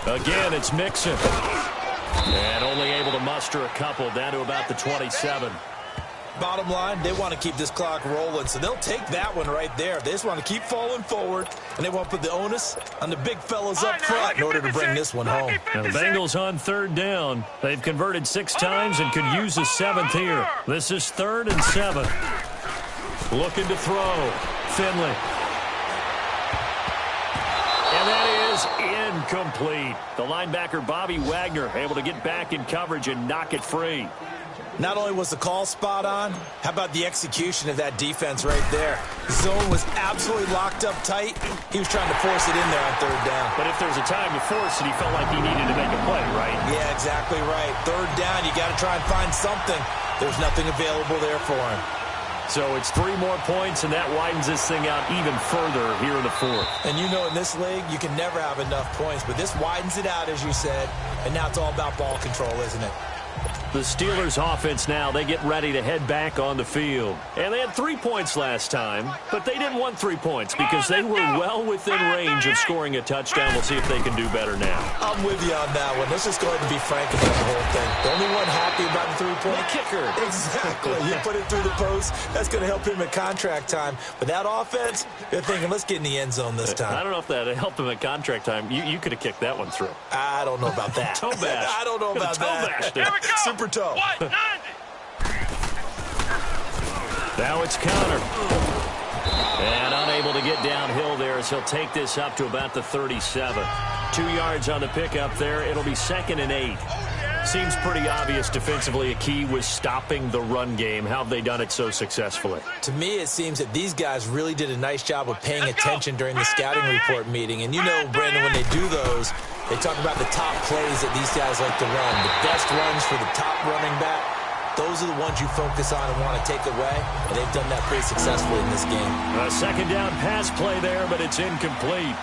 Again, it's Mixon. And only able to muster a couple down to about the 27. Bottom line, they want to keep this clock rolling, so they'll take that one right there. They just want to keep falling forward, and they want to put the onus on the big fellas up front in order to bring this one home. Now the Bengals on 3rd down. They've converted 6 times and could use a 7th here. This is 3rd and 7. Looking to throw. Finley. And that is incomplete. The linebacker, Bobby Wagner, able to get back in coverage and knock it free. Not only was the call spot on, how about the execution of that defense right there? Zone was absolutely locked up tight. He was trying to force it in there on third down. But if there's a time to force it, he felt like he needed to make a play, right? Yeah, exactly right. Third down, you got to try and find something. There's nothing available there for him. So it's 3 more points, and that widens this thing out even further here in the fourth. And you know in this league, you can never have enough points, but this widens it out, as you said, and now it's all about ball control, isn't it? The Steelers offense now, they get ready to head back on the field. And they had 3 points last time, but they didn't want 3 points because they were well within range of scoring a touchdown. We'll see if they can do better now. I'm with you on that one. Let's just go ahead and be frank about the whole thing. The only one happy about the 3-point kicker. Exactly. You put it through the post. That's going to help him at contract time. But that offense, they're thinking, let's get in the end zone this time. I don't know if that helped him at contract time. You could have kicked that one through. I don't know about that. Toe bash. I don't know about that. Here we go. Super toe. Now it's counter. And unable to get downhill there as he'll take this up to about the 37. 2 yards on the pickup there. It'll be 2nd and 8. Seems pretty obvious defensively a key was stopping the run game. How have they done it so successfully? To me, it seems that these guys really did a nice job of paying attention during the scouting report meeting. And you know, Brandon, when they do those, they talk about the top plays that these guys like to run. The best runs for the top running back. Those are the ones you focus on and want to take away, and they've done that pretty successfully in this game. A 2nd down pass play there, but it's incomplete.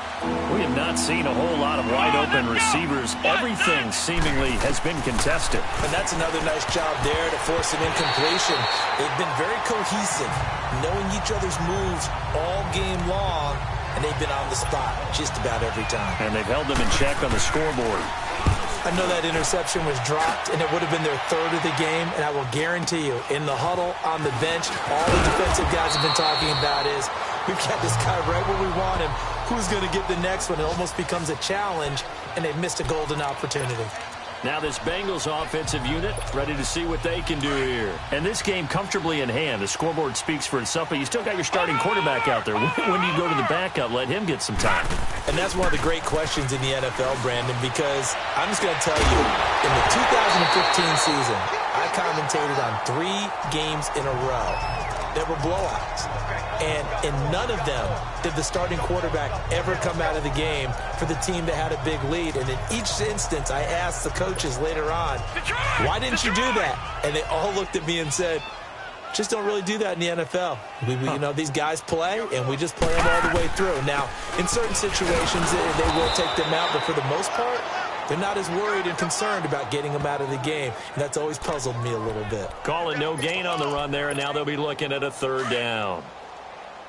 We have not seen a whole lot of wide-open receivers. Everything seemingly has been contested. And that's another nice job there to force an incompletion. They've been very cohesive, knowing each other's moves all game long, and they've been on the spot just about every time. And they've held them in check on the scoreboard. I know that interception was dropped, and it would have been their 3rd of the game, and I will guarantee you, in the huddle, on the bench, all the defensive guys have been talking about is, we've got this guy right where we want him. Who's going to get the next one? It almost becomes a challenge, and they've missed a golden opportunity. Now this Bengals offensive unit ready to see what they can do here. And this game comfortably in hand. The scoreboard speaks for itself, but you still got your starting quarterback out there. When do you go to the backup? Let him get some time. And that's one of the great questions in the NFL, Brandon, because I'm just going to tell you, in the 2015 season, I commentated on 3 games in a row. There were blowouts. And in none of them did the starting quarterback ever come out of the game for the team that had a big lead. And in each instance, I asked the coaches later on, why didn't you do that? And they all looked at me and said, just don't really do that in the NFL. You know, these guys play, and we just play them all the way through. Now, in certain situations, they will take them out, but for the most part, they're not as worried and concerned about getting them out of the game. And that's always puzzled me a little bit. Call it no gain on the run there, and now they'll be looking at a 3rd down.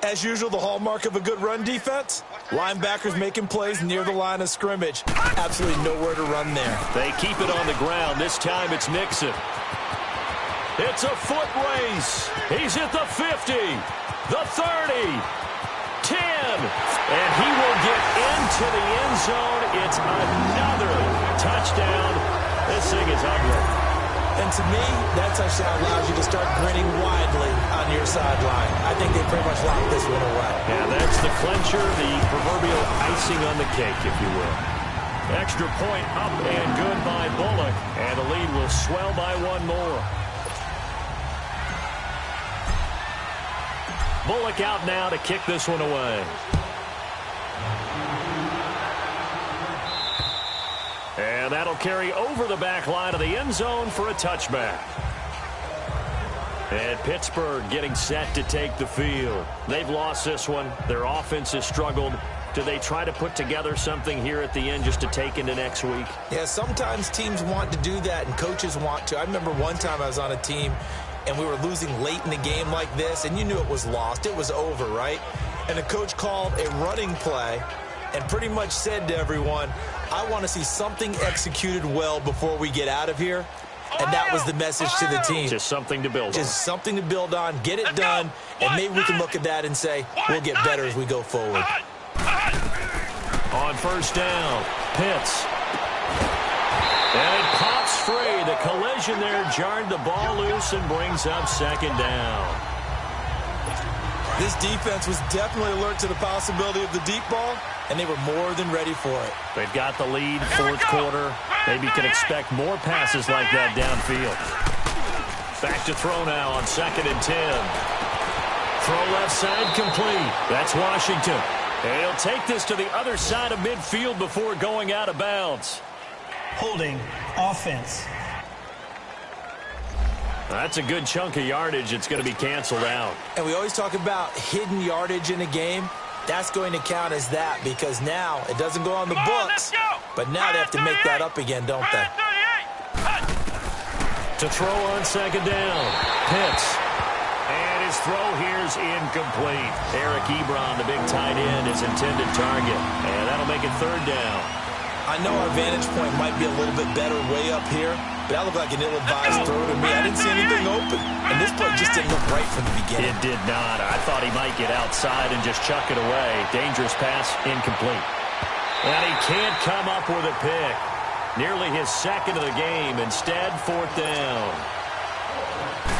As usual, the hallmark of a good run defense, linebackers making plays near the line of scrimmage. Absolutely nowhere to run there. They keep it on the ground. This time it's Nixon. It's a foot race. He's at the 50, the 30, 10, and he will get into the end zone. It's another touchdown. This thing is ugly. And to me, that touchdown allows you to start grinning widely on your sideline. I think they pretty much locked this one away. Yeah, that's the clincher, the proverbial icing on the cake, if you will. Extra point up and good by Bullock, and the lead will swell by 1 more. Bullock out now to kick this one away. And that'll carry over the back line of the end zone for a touchback. And Pittsburgh getting set to take the field. They've lost this one. Their offense has struggled. Do they try to put together something here at the end just to take into next week? Yeah, sometimes teams want to do that and coaches want to. I remember one time I was on a team and we were losing late in the game like this, and you knew it was lost. It was over, right? And the coach called a running play and pretty much said to everyone, I want to see something executed well before we get out of here. And that was the message to the team. Just something to build on. Just something to build on, get it done, and maybe we can look at that and say, we'll get better as we go forward. On 1st down, Pitts. And it pops free. The collision there jarred the ball loose and brings up 2nd down. This defense was definitely alert to the possibility of the deep ball, and they were more than ready for it. They've got the lead, 4th quarter. Maybe can expect more passes like that downfield. Back to throw now on 2nd and 10. Throw left side complete. That's Washington. And he'll take this to the other side of midfield before going out of bounds. Holding offense. That's a good chunk of yardage. It's going to be canceled out. And we always talk about hidden yardage in a game. That's going to count as that because now it doesn't go on the books. But now they have to make that up again, don't they? To throw on 2nd down. Pitts. And his throw here's incomplete. Eric Ebron, the big tight end, is intended target. And that'll make it 3rd down. I know our vantage point might be a little bit better way up here, but that looked like an ill-advised throw to me. I didn't see anything open, and this play just didn't look right from the beginning. It did not. I thought he might get outside and just chuck it away. Dangerous pass, incomplete. And he can't come up with a pick. Nearly his 2nd of the game. Instead, 4th down.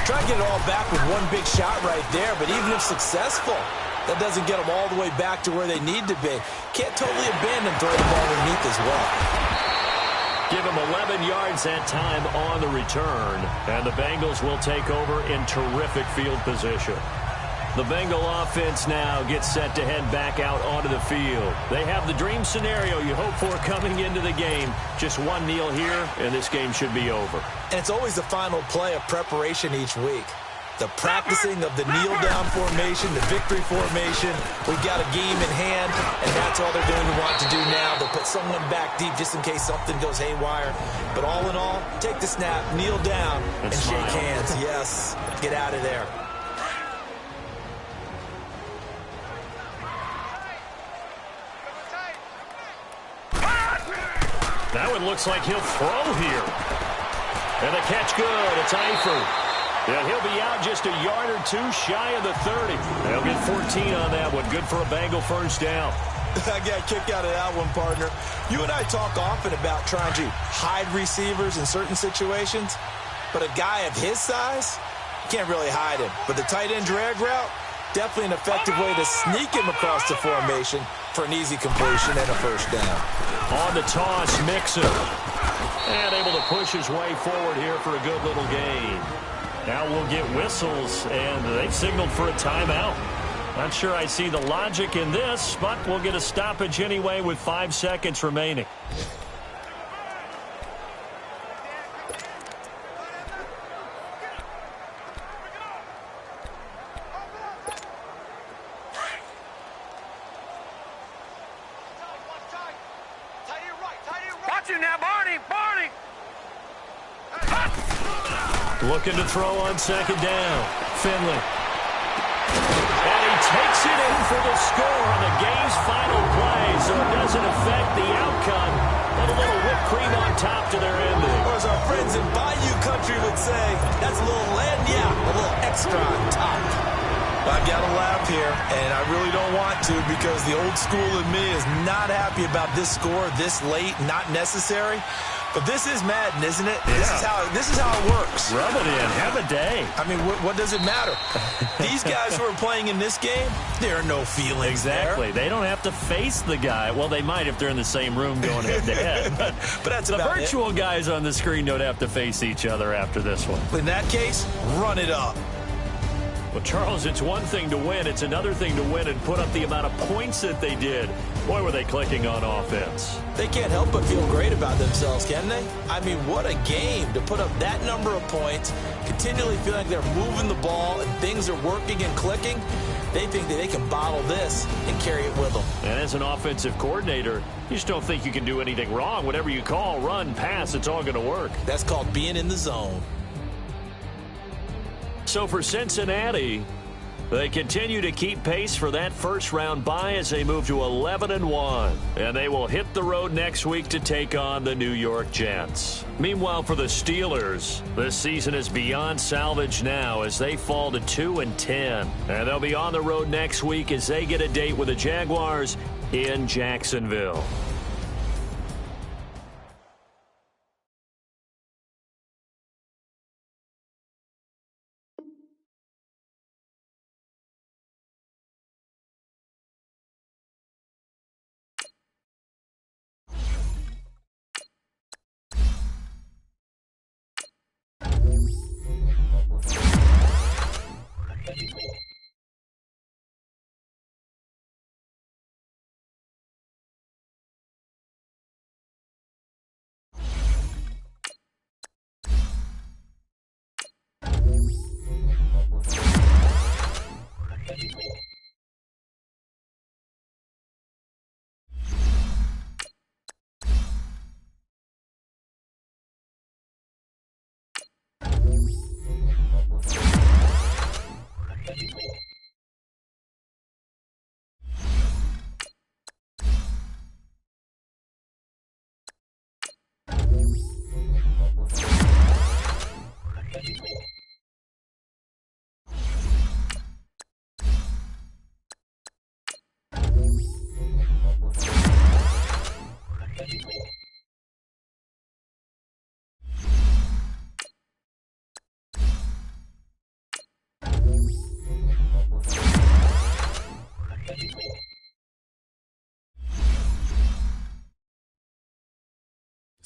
Try to get it all back with one big shot right there, but even if successful, that doesn't get them all the way back to where they need to be. Can't totally abandon throwing the ball underneath as well. Give him 11 yards that time on the return, and the Bengals will take over in terrific field position. The Bengal offense now gets set to head back out onto the field. They have the dream scenario you hope for coming into the game. Just one kneel here, and this game should be over. And it's always the final play of preparation each week. The practicing of the kneel-down formation, the victory formation. We've got a game in hand, and that's all they're going to want to do now. They'll put someone back deep just in case something goes haywire. But all in all, take the snap, kneel down, and shake hands. Yes, get out of there. That one looks like he'll throw here. And the catch good. It's Eifert. Yeah, he'll be out just a yard or two shy of the 30. They'll get 14 on that one. Good for a Bengal 1st down. I got a kick out of that one, partner. You and I talk often about trying to hide receivers in certain situations, but a guy of his size, you can't really hide him. But the tight end drag route, definitely an effective way to sneak him across the formation for an easy completion and a 1st down. On the toss, Mixon. And able to push his way forward here for a good little gain. Now we'll get whistles, and they've signaled for a timeout. Not sure I see the logic in this, but we'll get a stoppage anyway with 5 seconds remaining. Watch him now, Barney! Barney! Looking to throw on 2nd down. Finley. And he takes it in for the score on the game's final play, so it doesn't affect the outcome. But a little whipped cream on top to their ending. Or as our friends in Bayou Country would say, that's a little a little extra on top. I've got to laugh here, and I really don't want to because the old school in me is not happy about this score this late, not necessary. But this is Madden, isn't it? Yeah. This is how it works. Rub it in. Have a day. I mean, what does it matter? These guys who are playing in this game, there are no feelings Exactly. there. They don't have to face the guy. Well, they might if they're in the same room going head-to-head. But that's the about virtual guys on the screen don't have to face each other after this one. In that case, run it up. Well, Charles, it's one thing to win. It's another thing to win and put up the amount of points that they did. Boy, were they clicking on offense. They can't help but feel great about themselves, can they? I mean, what a game to put up that number of points, continually feeling like they're moving the ball and things are working and clicking. They think that they can bottle this and carry it with them. And as an offensive coordinator, you just don't think you can do anything wrong. Whatever you call, run, pass, it's all going to work. That's called being in the zone. So for Cincinnati, they continue to keep pace for that first-round bye as they move to 11-1. And they will hit the road next week to take on the New York Jets. Meanwhile, for the Steelers, this season is beyond salvage now as they fall to 2-10. And they'll be on the road next week as they get a date with the Jaguars in Jacksonville.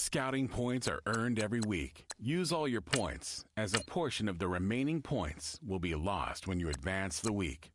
Scouting points are earned every week. Use all your points, as a portion of the remaining points will be lost when you advance the week.